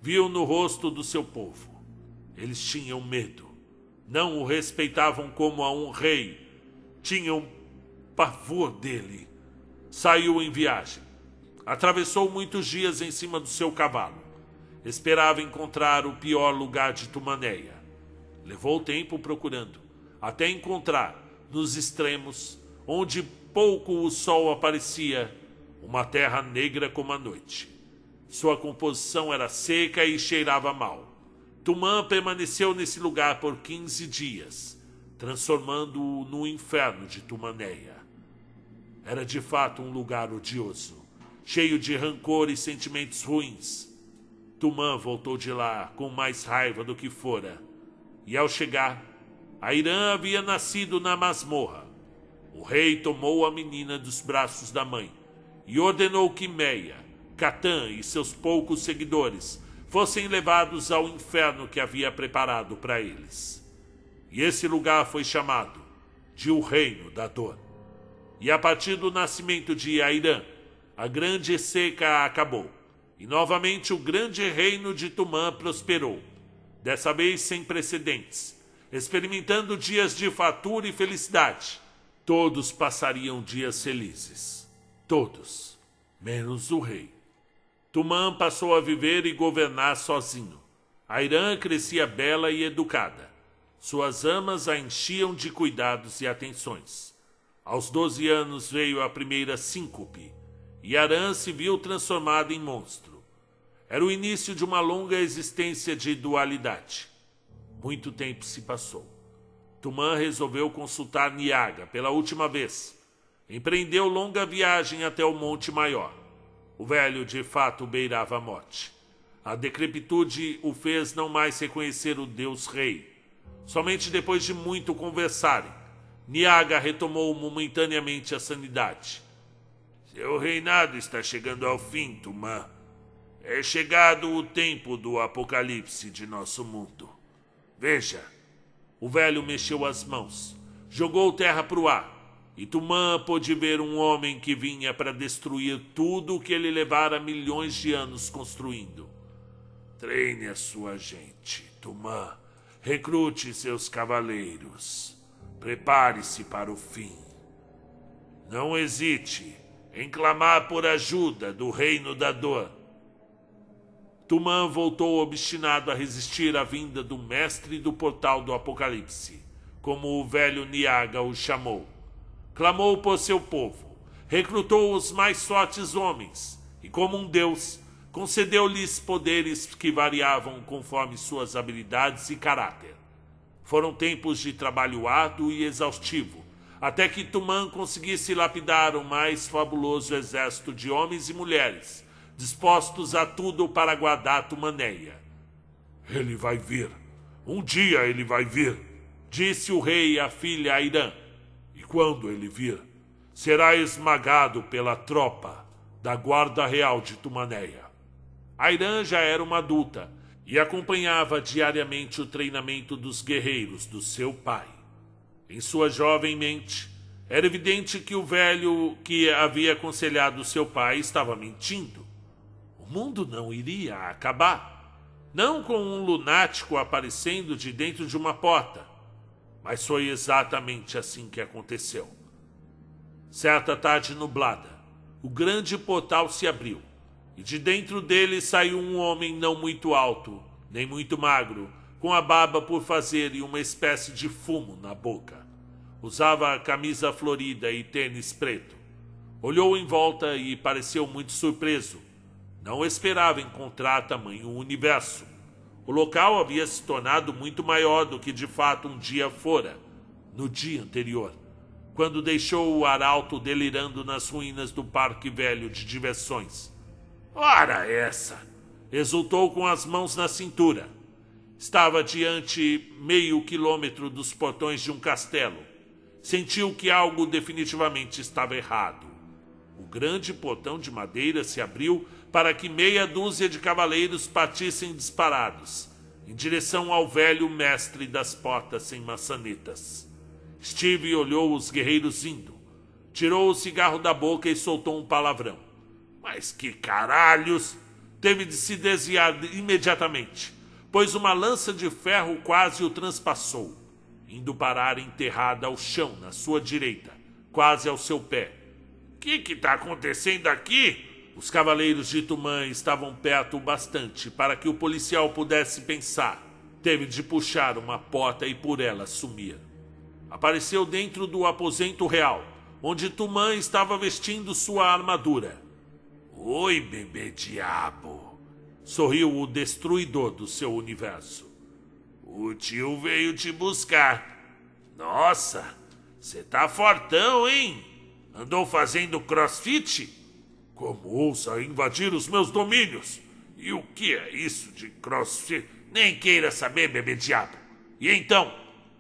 Viu no rosto do seu povo. Eles tinham medo. Não o respeitavam como a um rei. Tinham pavor dele. Saiu em viagem. Atravessou muitos dias em cima do seu cavalo. Esperava encontrar o pior lugar de Tumanéia. Levou tempo procurando, até encontrar, nos extremos, onde pouco o sol aparecia, uma terra negra como a noite. Sua composição era seca e cheirava mal. Tumã permaneceu nesse lugar por 15 dias, transformando-o no inferno de Tumanéia. Era de fato um lugar odioso, cheio de rancor e sentimentos ruins. Tumã voltou de lá com mais raiva do que fora. E ao chegar, Airã havia nascido na masmorra. O rei tomou a menina dos braços da mãe e ordenou que Meia, Catan e seus poucos seguidores fossem levados ao inferno que havia preparado para eles. E esse lugar foi chamado de o Reino da Dor. E a partir do nascimento de Airã, a grande seca acabou, e novamente o grande reino de Tumã prosperou, dessa vez sem precedentes, experimentando dias de fartura e felicidade. Todos passariam dias felizes. Todos, menos o rei. Tumã passou a viver e governar sozinho. Airã crescia bela e educada. Suas amas a enchiam de cuidados e atenções. Aos 12 anos veio a primeira síncope, e Arã se viu transformado em monstro. Era o início de uma longa existência de dualidade. Muito tempo se passou. Tumã resolveu consultar Niaga pela última vez. Empreendeu longa viagem até o Monte Maior. O velho de fato beirava a morte. A decrepitude o fez não mais reconhecer o Deus Rei. Somente depois de muito conversarem, Niaga retomou momentaneamente a sanidade. Seu reinado está chegando ao fim, Tumã. É chegado o tempo do apocalipse de nosso mundo. Veja. O velho mexeu as mãos, jogou terra para o ar, e Tumã pôde ver um homem que vinha para destruir tudo o que ele levara milhões de anos construindo. Treine a sua gente, Tumã. Recrute seus cavaleiros. Prepare-se para o fim. Não hesite em clamar por ajuda do Reino da Dor. Tumã voltou obstinado a resistir à vinda do mestre do portal do Apocalipse, como o velho Niaga o chamou. Clamou por seu povo, recrutou os mais fortes homens e, como um deus, concedeu-lhes poderes que variavam conforme suas habilidades e caráter. Foram tempos de trabalho árduo e exaustivo, até que Tumã conseguisse lapidar o mais fabuloso exército de homens e mulheres, dispostos a tudo para guardar Tumanéia. Ele vai vir. Um dia ele vai vir, disse o rei à filha Airã. E quando ele vir, será esmagado pela tropa da guarda real de Tumanéia. Airã já era uma adulta e acompanhava diariamente o treinamento dos guerreiros do seu pai. Em sua jovem mente, era evidente que o velho que havia aconselhado seu pai estava mentindo. O mundo não iria acabar, não com um lunático aparecendo de dentro de uma porta, mas foi exatamente assim que aconteceu. Certa tarde nublada, o grande portal se abriu, e de dentro dele saiu um homem não muito alto, nem muito magro, com a barba por fazer e uma espécie de fumo na boca. Usava camisa florida e tênis preto. Olhou em volta e pareceu muito surpreso. Não esperava encontrar tamanho universo. O local havia se tornado muito maior do que de fato um dia fora, no dia anterior, quando deixou o arauto delirando nas ruínas do Parque Velho de Diversões. Ora essa! Exultou com as mãos na cintura. Estava diante meio quilômetro dos portões de um castelo. Sentiu que algo definitivamente estava errado. O grande portão de madeira se abriu para que meia dúzia de cavaleiros partissem disparados, em direção ao velho mestre das portas sem maçanetas. Steve olhou os guerreiros indo, tirou o cigarro da boca e soltou um palavrão. Mas que caralhos! Teve de se desviar imediatamente, pois uma lança de ferro quase o transpassou, indo parar enterrada ao chão na sua direita, quase ao seu pé. Que tá acontecendo aqui? Os cavaleiros de Tumã estavam perto o bastante para que o policial pudesse pensar. Teve de puxar uma porta e por ela sumir. Apareceu dentro do aposento real, onde Tumã estava vestindo sua armadura. Oi, bebê diabo! Sorriu o destruidor do seu universo. O tio veio te buscar. Nossa, você tá fortão, hein? Andou fazendo crossfit? Como ousa invadir os meus domínios? E o que é isso de crossfit? Nem queira saber, bebê diabo. E então?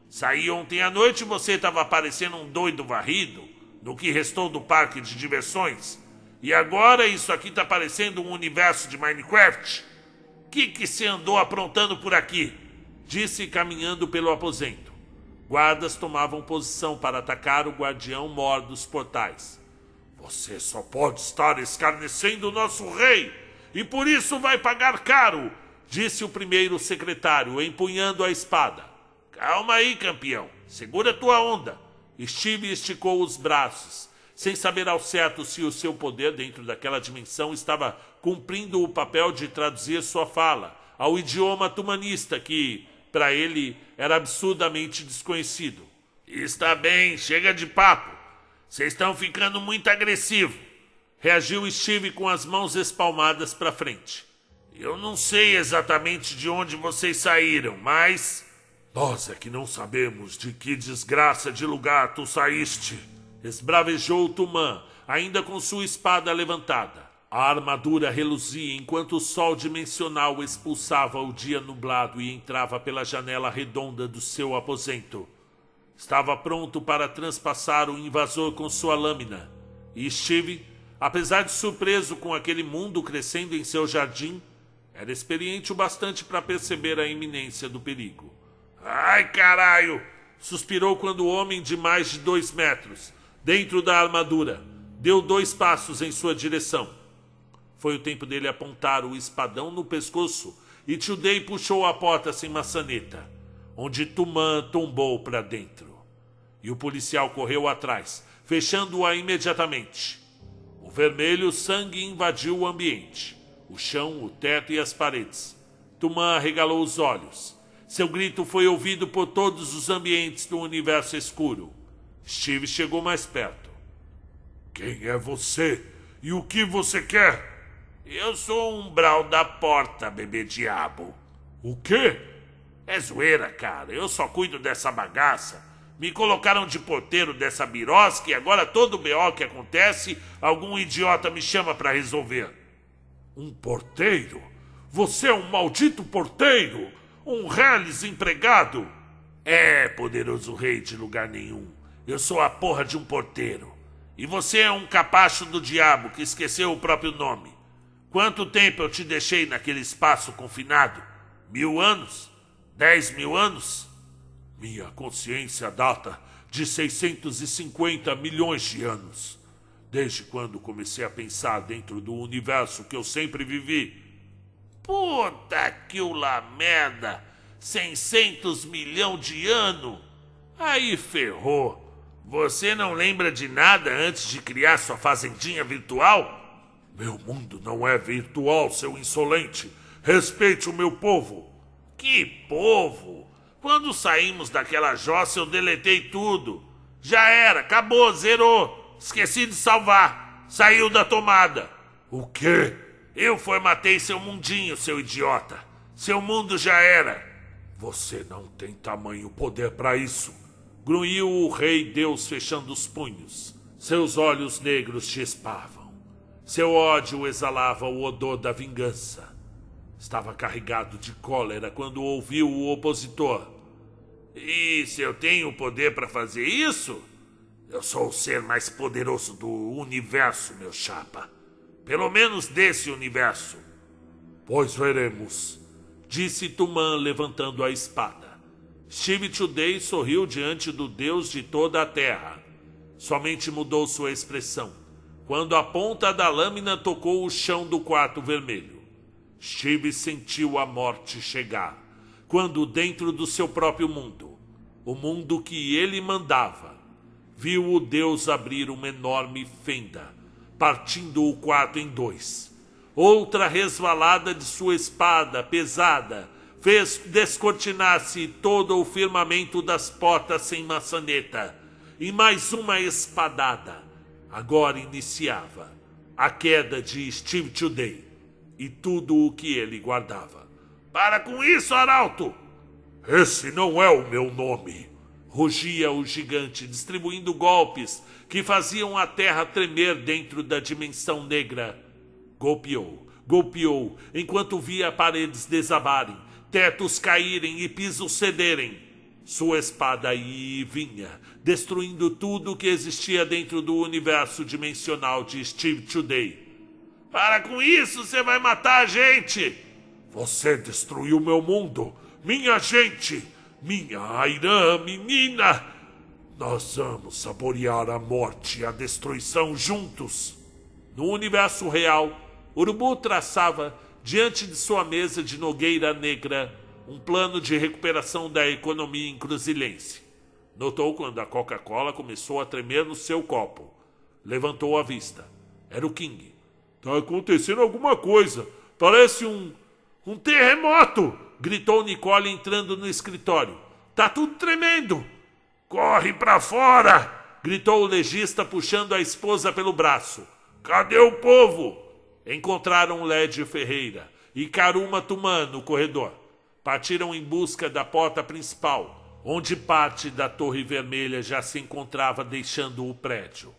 Saí ontem à noite e você estava parecendo um doido varrido no que restou do parque de diversões. E agora isso aqui tá parecendo um universo de Minecraft? Que você andou aprontando por aqui? Disse caminhando pelo aposento. Guardas tomavam posição para atacar o guardião-mor dos portais. Você só pode estar escarnecendo o nosso rei, e por isso vai pagar caro, disse o primeiro secretário, empunhando a espada. Calma aí, campeão, segura tua onda. Steve esticou os braços, sem saber ao certo se o seu poder dentro daquela dimensão estava cumprindo o papel de traduzir sua fala ao idioma tumanista que, para ele, era absurdamente desconhecido. Está bem, chega de papo. Vocês estão ficando muito agressivos. Reagiu Steve com as mãos espalmadas para frente. Eu não sei exatamente de onde vocês saíram, mas... Nós é que não sabemos de que desgraça de lugar tu saíste. Esbravejou Tumã, ainda com sua espada levantada. A armadura reluzia enquanto o sol dimensional expulsava o dia nublado e entrava pela janela redonda do seu aposento. Estava pronto para transpassar o invasor com sua lâmina. E Steve, apesar de surpreso com aquele mundo crescendo em seu jardim, era experiente o bastante para perceber a iminência do perigo. Ai, caralho! Suspirou quando o homem de mais de 2 metros, dentro da armadura, deu 2 passos em sua direção. Foi o tempo dele apontar o espadão no pescoço e Tio Day puxou a porta sem maçaneta, onde Tumã tombou para dentro. E o policial correu atrás, fechando-a imediatamente. O vermelho sangue invadiu o ambiente, o chão, o teto e as paredes. Tumã arregalou os olhos. Seu grito foi ouvido por todos os ambientes do universo escuro. Steve chegou mais perto. Quem é você? E o que você quer? Eu sou o umbral da porta, bebê diabo. O quê? É zoeira, cara. Eu só cuido dessa bagaça. Me colocaram de porteiro dessa birosca e agora todo BO que acontece, algum idiota me chama pra resolver. Um porteiro? Você é um maldito porteiro! Um reles empregado? É, poderoso rei de lugar nenhum. Eu sou a porra de um porteiro. E você é um capacho do diabo que esqueceu o próprio nome. Quanto tempo eu te deixei naquele espaço confinado? 1000 anos? 10.000 anos? Minha consciência data de 650 milhões de anos. Desde quando comecei a pensar dentro do universo que eu sempre vivi. Puta que o la merda! 600 milhões de anos? Aí ferrou. Você não lembra de nada antes de criar sua fazendinha virtual? Meu mundo não é virtual, seu insolente. Respeite o meu povo. Que povo? Quando saímos daquela jossa eu deletei tudo. Já era, acabou, zerou. Esqueci de salvar. Saiu da tomada. O quê? Eu formatei seu mundinho, seu idiota. Seu mundo já era. Você não tem tamanho poder para isso. Grunhiu o rei Deus fechando os punhos. Seus olhos negros chispavam. Seu ódio exalava o odor da vingança. Estava carregado de cólera quando ouviu o opositor. E se eu tenho poder para fazer isso? Eu sou o ser mais poderoso do universo, meu chapa. Pelo menos desse universo. Pois veremos, disse Tumã levantando a espada. Steve Today sorriu diante do Deus de toda a terra. Somente mudou sua expressão quando a ponta da lâmina tocou o chão do quarto vermelho. Steve sentiu a morte chegar, quando dentro do seu próprio mundo, o mundo que ele mandava, viu o Deus abrir uma enorme fenda, partindo o quarto em dois. Outra resvalada de sua espada pesada fez descortinar-se todo o firmamento das portas sem maçaneta, e mais uma espadada agora iniciava a queda de Steve Today e tudo o que ele guardava. Para com isso, Arauto! Esse não é o meu nome, rugia o gigante, distribuindo golpes que faziam a terra tremer dentro da dimensão negra. Golpeou, enquanto via paredes desabarem, tetos caírem e pisos cederem. Sua espada ia e vinha, destruindo tudo que existia dentro do universo dimensional de Steve Today. Para com isso, você vai matar a gente! Você destruiu meu mundo, minha gente, minha Airã menina! Nós vamos saborear a morte e a destruição juntos. No universo real, Urubu traçava, diante de sua mesa de nogueira negra, um plano de recuperação da economia encruzilhense. Notou quando a Coca-Cola começou a tremer no seu copo. Levantou a vista. Era o King. Tá acontecendo alguma coisa. Parece um terremoto! Gritou Nicole entrando no escritório. Tá tudo tremendo! Corre pra fora! Gritou o legista puxando a esposa pelo braço. Cadê o povo? Encontraram Lédio Ferreira e Karuma Tumã no corredor. Partiram em busca da porta principal, onde parte da Torre Vermelha já se encontrava deixando o prédio.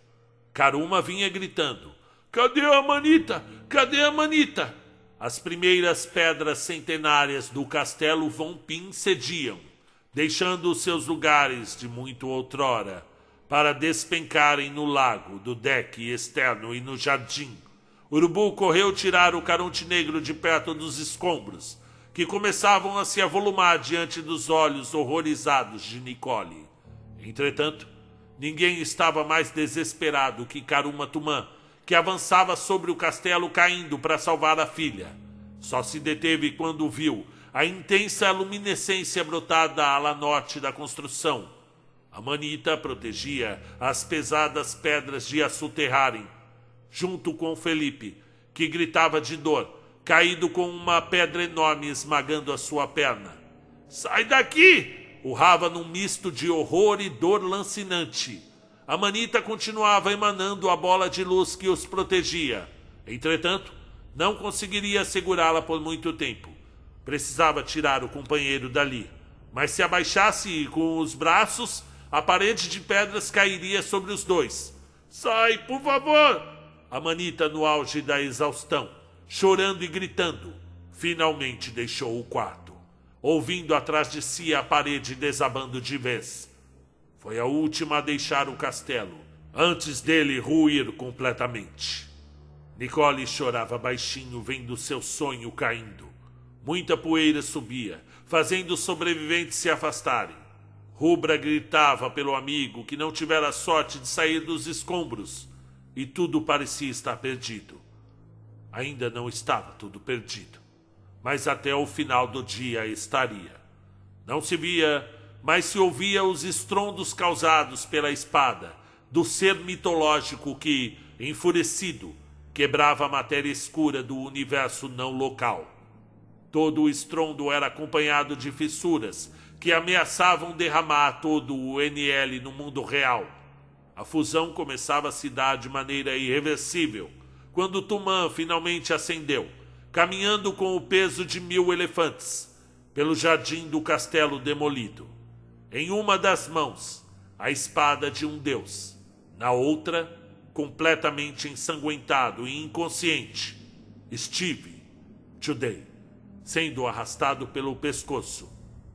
Karuma vinha gritando. Cadê a Manita? Cadê a Manita? As primeiras pedras centenárias do castelo Von Pin cediam, deixando os seus lugares de muito outrora, para despencarem no lago, do deck externo e no jardim. Urubu correu tirar o Caronte Negro de perto dos escombros, que começavam a se avolumar diante dos olhos horrorizados de Nicole. Entretanto, ninguém estava mais desesperado que Karuma Tumã, que avançava sobre o castelo caindo para salvar a filha. Só se deteve quando viu a intensa luminescência brotada ala norte da construção. A Manita protegia as pesadas pedras de a soterrarem, junto com Felipe, que gritava de dor, caído com uma pedra enorme esmagando a sua perna. Sai daqui! Urrava num misto de horror e dor lancinante. A Manita continuava emanando a bola de luz que os protegia. Entretanto, não conseguiria segurá-la por muito tempo. Precisava tirar o companheiro dali. Mas se abaixasse com os braços, a parede de pedras cairia sobre os dois. Sai, por favor! A Manita, no auge da exaustão, chorando e gritando, finalmente deixou o quarto, ouvindo atrás de si a parede desabando de vez. Foi a última a deixar o castelo, antes dele ruir completamente. Nicole chorava baixinho, vendo seu sonho caindo. Muita poeira subia, fazendo os sobreviventes se afastarem. Rubra gritava pelo amigo que não tivera sorte de sair dos escombros, e tudo parecia estar perdido. Ainda não estava tudo perdido, mas até o final do dia estaria. Não se via, mas se ouvia os estrondos causados pela espada do ser mitológico que, enfurecido, quebrava a matéria escura do universo não local. Todo o estrondo era acompanhado de fissuras que ameaçavam derramar todo o NL no mundo real. A fusão começava a se dar de maneira irreversível, quando Tumã finalmente ascendeu, caminhando com o peso de 1000 elefantes, pelo jardim do castelo demolido. Em uma das mãos, a espada de um deus. Na outra, completamente ensanguentado e inconsciente, Steve Judei, sendo arrastado pelo pescoço,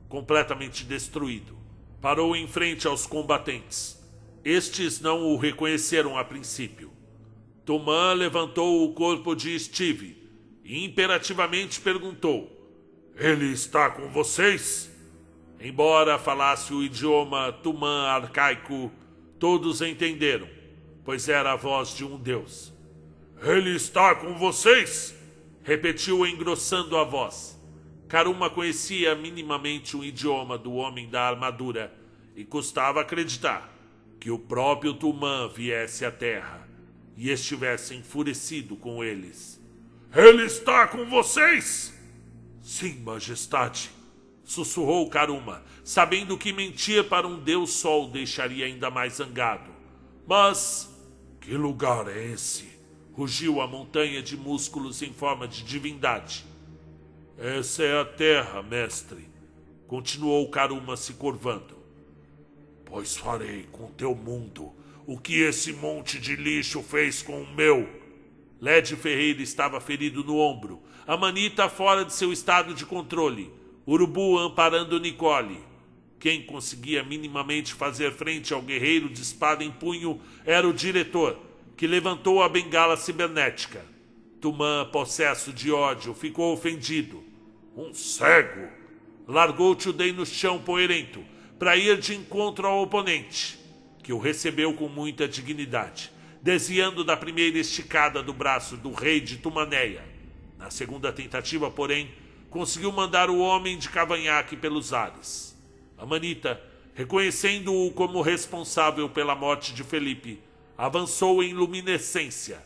completamente destruído. Parou em frente aos combatentes. Estes não o reconheceram a princípio. Tumã levantou o corpo de Steve e imperativamente perguntou: "Ele está com vocês?" Embora falasse o idioma Tumã arcaico, todos entenderam, pois era a voz de um deus. "Ele está com vocês?" repetiu engrossando a voz. Karuma conhecia minimamente o idioma do homem da armadura e custava acreditar que o próprio Tumã viesse à terra e estivesse enfurecido com eles. "Ele está com vocês?" "Sim, majestade", sussurrou Karuma, sabendo que mentir para um deus sol deixaria ainda mais zangado. "Mas que lugar é esse?" rugiu a montanha de músculos em forma de divindade. "Essa é a terra, mestre", continuou Karuma se curvando. "Pois farei com teu mundo o que esse monte de lixo fez com o meu." Led Ferreira estava ferido no ombro, a Manita fora de seu estado de controle, Urubu amparando Nicole. Quem conseguia minimamente fazer frente ao guerreiro de espada em punho era o diretor, que levantou a bengala cibernética. Tumã, possesso de ódio, ficou ofendido. "Um cego!" Largou Judei no chão poeirento para ir de encontro ao oponente, que o recebeu com muita dignidade, desviando da primeira esticada do braço do rei de Tumanéia. Na segunda tentativa, porém, conseguiu mandar o homem de cavanhaque pelos ares. A Manita, reconhecendo-o como responsável pela morte de Felipe, avançou em luminescência.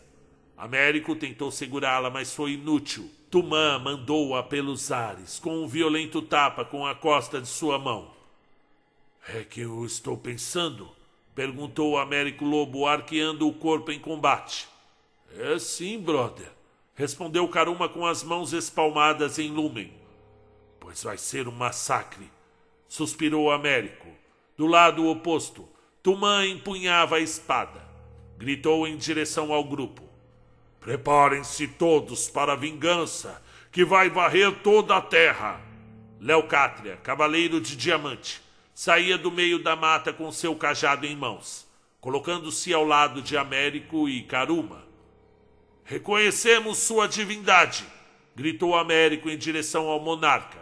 Américo tentou segurá-la, mas foi inútil. Tumã mandou-a pelos ares, com um violento tapa com a costa de sua mão. "É que eu estou pensando?" perguntou Américo Lobo, arqueando o corpo em combate. "É sim, brother", respondeu Karuma com as mãos espalmadas em lumen. "Pois vai ser um massacre", suspirou Américo. Do lado oposto, Tumã empunhava a espada. Gritou em direção ao grupo: "Preparem-se todos para a vingança, que vai varrer toda a terra." Leocátria, cavaleiro de diamante, saía do meio da mata com seu cajado em mãos, colocando-se ao lado de Américo e Karuma. "Reconhecemos sua divindade", gritou Américo em direção ao monarca,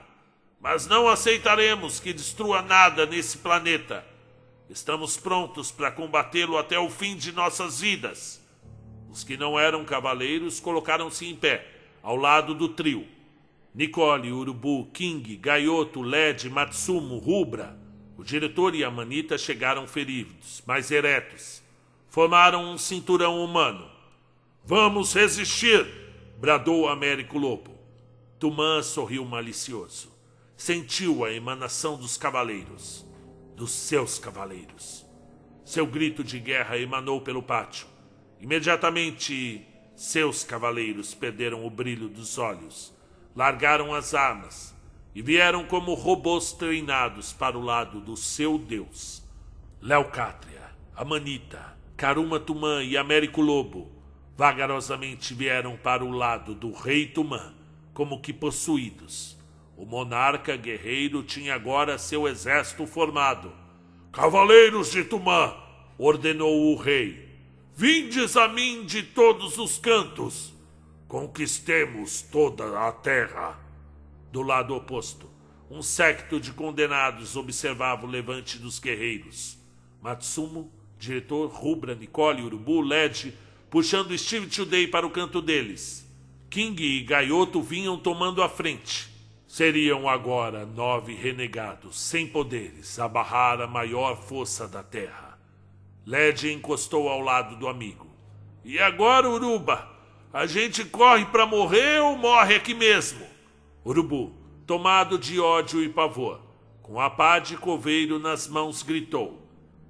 "mas não aceitaremos que destrua nada nesse planeta. Estamos prontos para combatê-lo até o fim de nossas vidas." Os que não eram cavaleiros colocaram-se em pé, ao lado do trio. Nicole, Urubu, King, Gaioto, Led, Matsumo, Rubra. O diretor e a Manita chegaram feridos, mas eretos. Formaram um cinturão humano. "Vamos resistir!" bradou Américo Lobo. Tumã sorriu malicioso. Sentiu a emanação dos cavaleiros. Dos seus cavaleiros. Seu grito de guerra emanou pelo pátio. Imediatamente, seus cavaleiros perderam o brilho dos olhos, largaram as armas e vieram como robôs treinados para o lado do seu deus. Leocátria, Amanita, Karuma Tumã e Américo Lobo vagarosamente vieram para o lado do rei Tumã, como que possuídos. O monarca guerreiro tinha agora seu exército formado. "Cavaleiros de Tumã", ordenou o rei, "vindes a mim de todos os cantos. Conquistemos toda a terra." Do lado oposto, um séquito de condenados observava o levante dos guerreiros. Matsumo, diretor, Rubra, Nicole, Urubu, Led, puxando Steve Judei para o canto deles. King e Gaioto vinham tomando a frente. Seriam agora 9 renegados, sem poderes, a barrar a maior força da terra. Led encostou ao lado do amigo. "E agora, Uruba? A gente corre para morrer ou morre aqui mesmo?" Urubu, tomado de ódio e pavor, com a pá de coveiro nas mãos, gritou: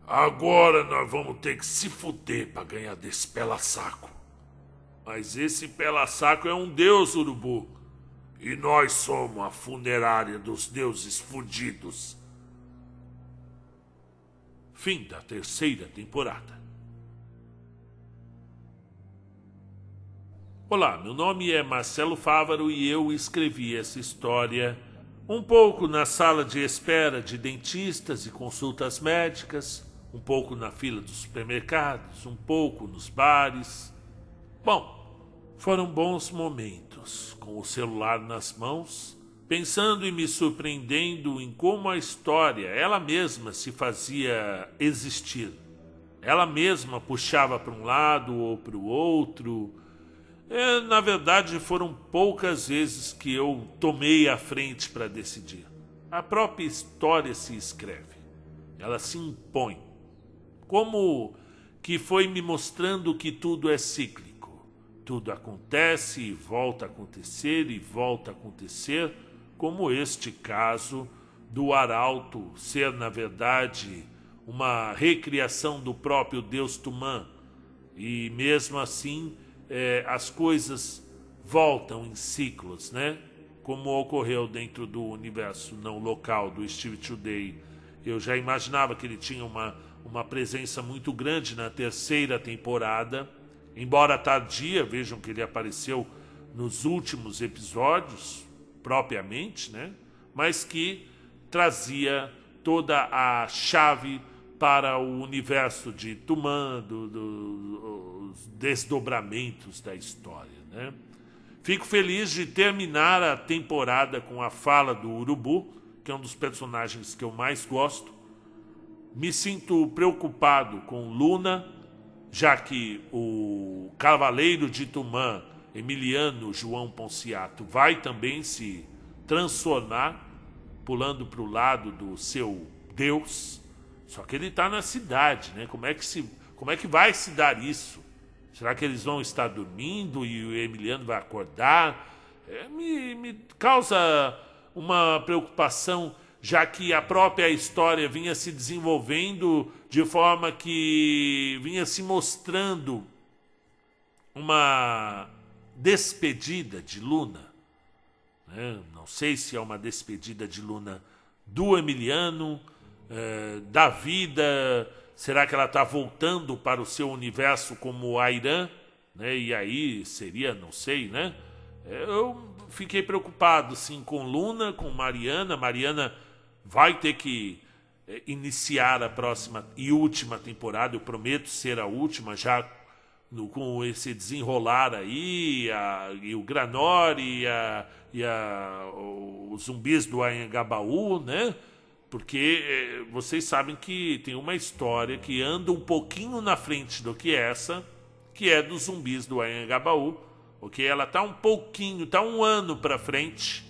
Agora nós vamos ter que se fuder pra ganhar desse pela-saco. Mas esse pela-saco é um deus, urubu. E nós somos a funerária dos deuses fudidos. Fim da 3ª temporada. Olá, meu nome é Marcelo Fávaro e eu escrevi essa história um pouco na sala de espera de dentistas e consultas médicas, um pouco na fila dos supermercados, um pouco nos bares. Bom, foram bons momentos, com o celular nas mãos, pensando e me surpreendendo em como a história, ela mesma, se fazia existir. Ela mesma puxava para um lado ou para o outro. Na verdade, foram poucas vezes que eu tomei a frente para decidir. A própria história se escreve. Ela se impõe. Como que foi me mostrando que tudo é cíclico. Tudo acontece e volta a acontecer e volta a acontecer, como este caso do arauto ser, na verdade, uma recriação do próprio Deus Tumã. E mesmo assim, as coisas voltam em ciclos, né? Como ocorreu dentro do universo não local do Steve Today. Eu já imaginava que ele tinha uma presença muito grande na 3ª temporada, embora tardia. Vejam que ele apareceu nos últimos episódios, propriamente, né? Mas que trazia toda a chave para o universo de Tumã, dos desdobramentos da história, né? Fico feliz de terminar a temporada com a fala do Urubu, que é um dos personagens que eu mais gosto. Me sinto preocupado com Luna, já que o Cavaleiro de Tumã, Emiliano João Ponciato, vai também se transformar, pulando para o lado do seu Deus. Só que ele está na cidade, né? Como é que vai se dar isso? Será que eles vão estar dormindo e o Emiliano vai acordar? Me causa uma preocupação, já que a própria história vinha se desenvolvendo de forma que vinha se mostrando uma despedida de Luna, né? Não sei se é uma despedida de Luna do Emiliano, da vida. Será que ela está voltando para o seu universo como a Irã, né? E aí seria, não sei, né? Eu fiquei preocupado, sim, com Luna, com Mariana. Mariana vai ter que iniciar a próxima e última temporada. Eu prometo ser a última, já com esse desenrolar aí, e o Granor e os zumbis do Anhangabaú, né? Porque vocês sabem que tem uma história que anda um pouquinho na frente do que essa, que é dos zumbis do Anhangabaú, porque ela está um pouquinho, está um ano para frente,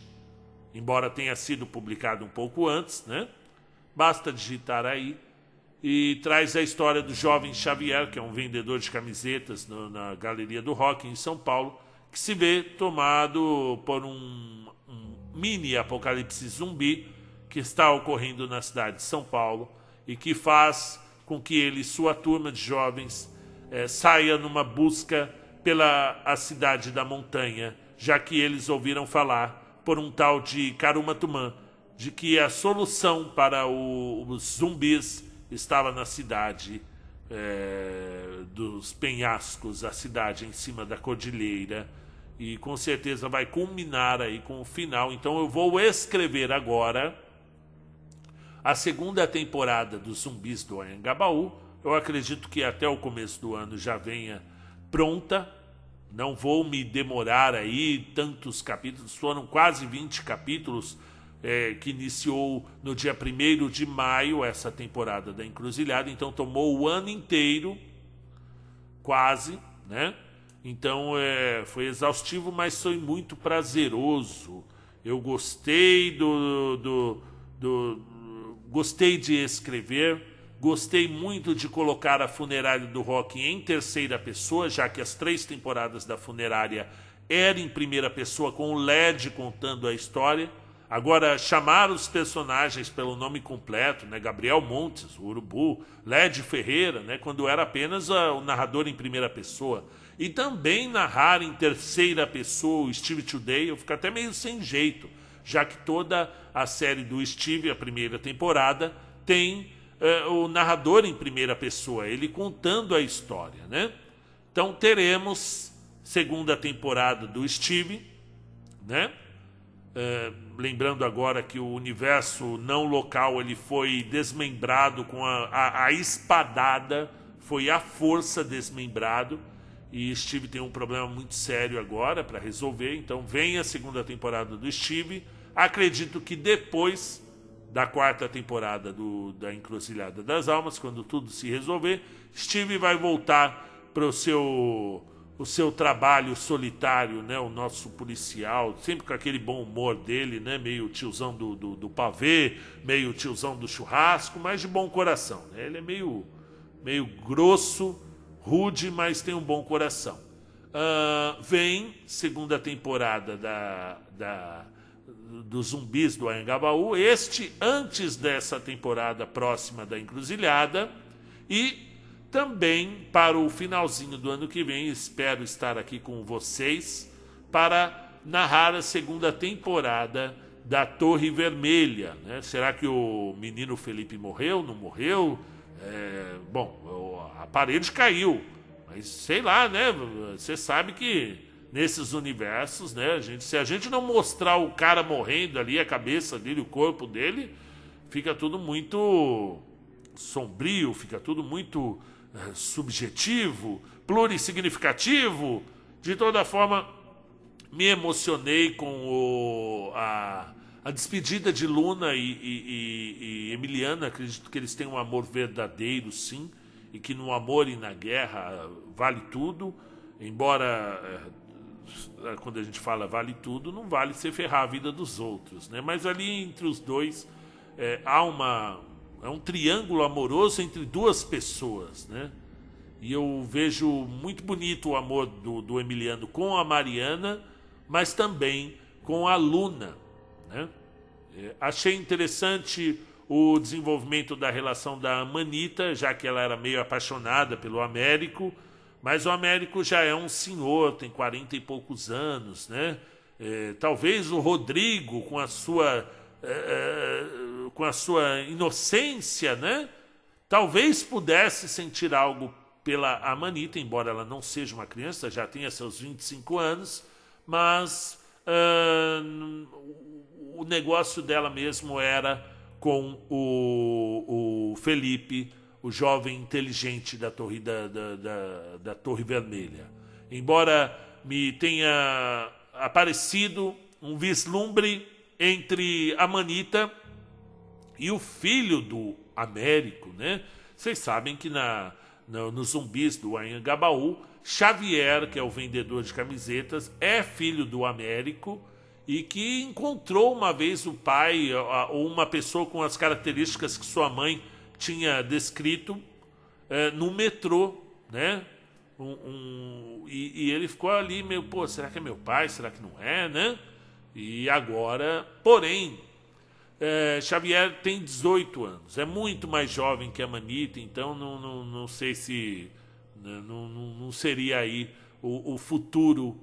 embora tenha sido publicado um pouco antes, né? Basta digitar aí. E traz a história do jovem Xavier, que é um vendedor de camisetas na Galeria do Rock, em São Paulo, que se vê tomado por um mini apocalipse zumbi que está ocorrendo na cidade de São Paulo e que faz com que ele e sua turma de jovens saia numa busca pela a cidade da montanha, já que eles ouviram falar por um tal de Karuma Tumã, de que a solução para os zumbis estava na cidade dos penhascos, a cidade em cima da cordilheira, e com certeza vai culminar aí com o final. Então eu vou escrever agora a 2ª temporada dos Zumbis do Anhangabaú. Eu acredito que até o começo do ano já venha pronta. Não vou me demorar aí tantos capítulos. Foram quase 20 capítulos, que iniciou no dia 1º de maio essa temporada da Encruzilhada. Então tomou o ano inteiro, quase, né? Então foi exaustivo, mas foi muito prazeroso. Eu gostei gostei de escrever, gostei muito de colocar a Funerária do Rock em 3ª pessoa, já que as 3 temporadas da Funerária eram em 1ª pessoa, com o LED contando a história. Agora, chamar os personagens pelo nome completo, né? Gabriel Montes, o Urubu, Led Ferreira, né? Quando era apenas o narrador em primeira pessoa, e também narrar em terceira pessoa o Steve Today, eu fico até meio sem jeito, já que toda a série do Steve, a primeira temporada, tem o narrador em primeira pessoa, ele contando a história, né? Então teremos segunda temporada do Steve, né? Lembrando agora que o universo não local ele foi desmembrado com a espadada, foi à força desmembrado, e Steve tem um problema muito sério agora para resolver. Então vem a segunda temporada do Steve. Acredito que depois da quarta temporada da Encruzilhada das Almas, quando tudo se resolver, Steve vai voltar para o seu trabalho solitário, né? O nosso policial, sempre com aquele bom humor dele, né? Meio tiozão do pavê, meio tiozão do churrasco, mas de bom coração, né? Ele é meio grosso, rude, mas tem um bom coração. Vem segunda temporada dos Zumbis do Anhangabaú, antes dessa temporada próxima da Encruzilhada, e também para o finalzinho do ano que vem, espero estar aqui com vocês para narrar a segunda temporada da Torre Vermelha, né? Será que o menino Felipe morreu? Não morreu? Bom, a parede caiu, mas sei lá, né? Você sabe que nesses universos, né? Se a gente não mostrar o cara morrendo ali, a cabeça dele, o corpo dele, fica tudo muito sombrio, fica tudo muito subjetivo, plurissignificativo. De toda forma, me emocionei com a despedida de Luna e Emiliana. Acredito que eles têm um amor verdadeiro, sim, e que no amor e na guerra vale tudo, embora quando a gente fala vale tudo, não vale você ferrar a vida dos outros, né? Mas ali entre os dois há um triângulo amoroso entre duas pessoas, né? E eu vejo muito bonito o amor do Emiliano com a Mariana, mas também com a Luna, né? Achei interessante o desenvolvimento da relação da Amanita, já que ela era meio apaixonada pelo Américo, mas o Américo já é um senhor, tem 40 e poucos anos, né? Talvez o Rodrigo, com a sua inocência, né? Talvez pudesse sentir algo pela Amanita, embora ela não seja uma criança, já tenha seus 25 anos, mas o negócio dela mesmo era com o Felipe, o jovem inteligente da Torre, da Torre Vermelha. Embora me tenha aparecido um vislumbre entre a Amanita e o filho do Américo, né? Vocês sabem que nos Zumbis do Anhangabaú, Xavier, que é o vendedor de camisetas, é filho do Américo e que encontrou uma vez o pai ou uma pessoa com as características que sua mãe tinha descrito no metrô, né? E ele ficou ali meio, pô, será que é meu pai? Será que não é, né? E agora, porém, Xavier tem 18 anos, é muito mais jovem que a Amanita, então não sei se não seria aí o futuro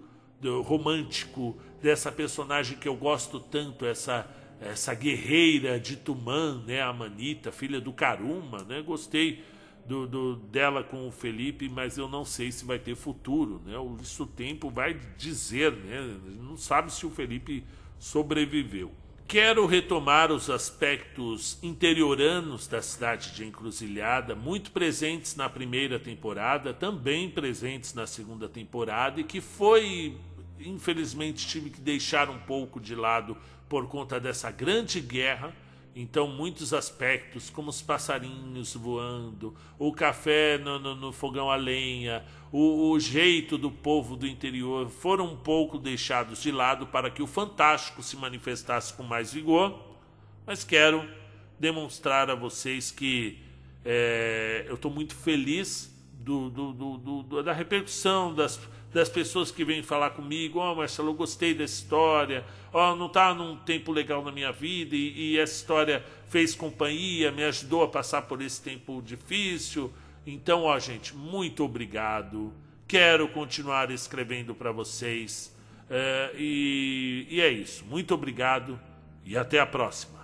romântico dessa personagem que eu gosto tanto, essa guerreira de Tumã, né, a Amanita, filha do Karuma, né? Gostei dela com o Felipe, mas eu não sei se vai ter futuro, né? Isso o tempo vai dizer, né? Não sabe se o Felipe sobreviveu. Quero retomar os aspectos interioranos da cidade de Encruzilhada, muito presentes na primeira temporada, também presentes na segunda temporada, e que infelizmente, tive que deixar um pouco de lado por conta dessa grande guerra. Então, muitos aspectos, como os passarinhos voando, o café no fogão a lenha, o jeito do povo do interior, foram um pouco deixados de lado para que o fantástico se manifestasse com mais vigor. Mas quero demonstrar a vocês que eu estou muito feliz da repercussão, das pessoas que vêm falar comigo: ó, Marcelo, eu gostei dessa história, ó, não tá num tempo legal na minha vida e essa história fez companhia, me ajudou a passar por esse tempo difícil. Então, ó, gente, muito obrigado. Quero continuar escrevendo para vocês. E é isso. Muito obrigado e até a próxima.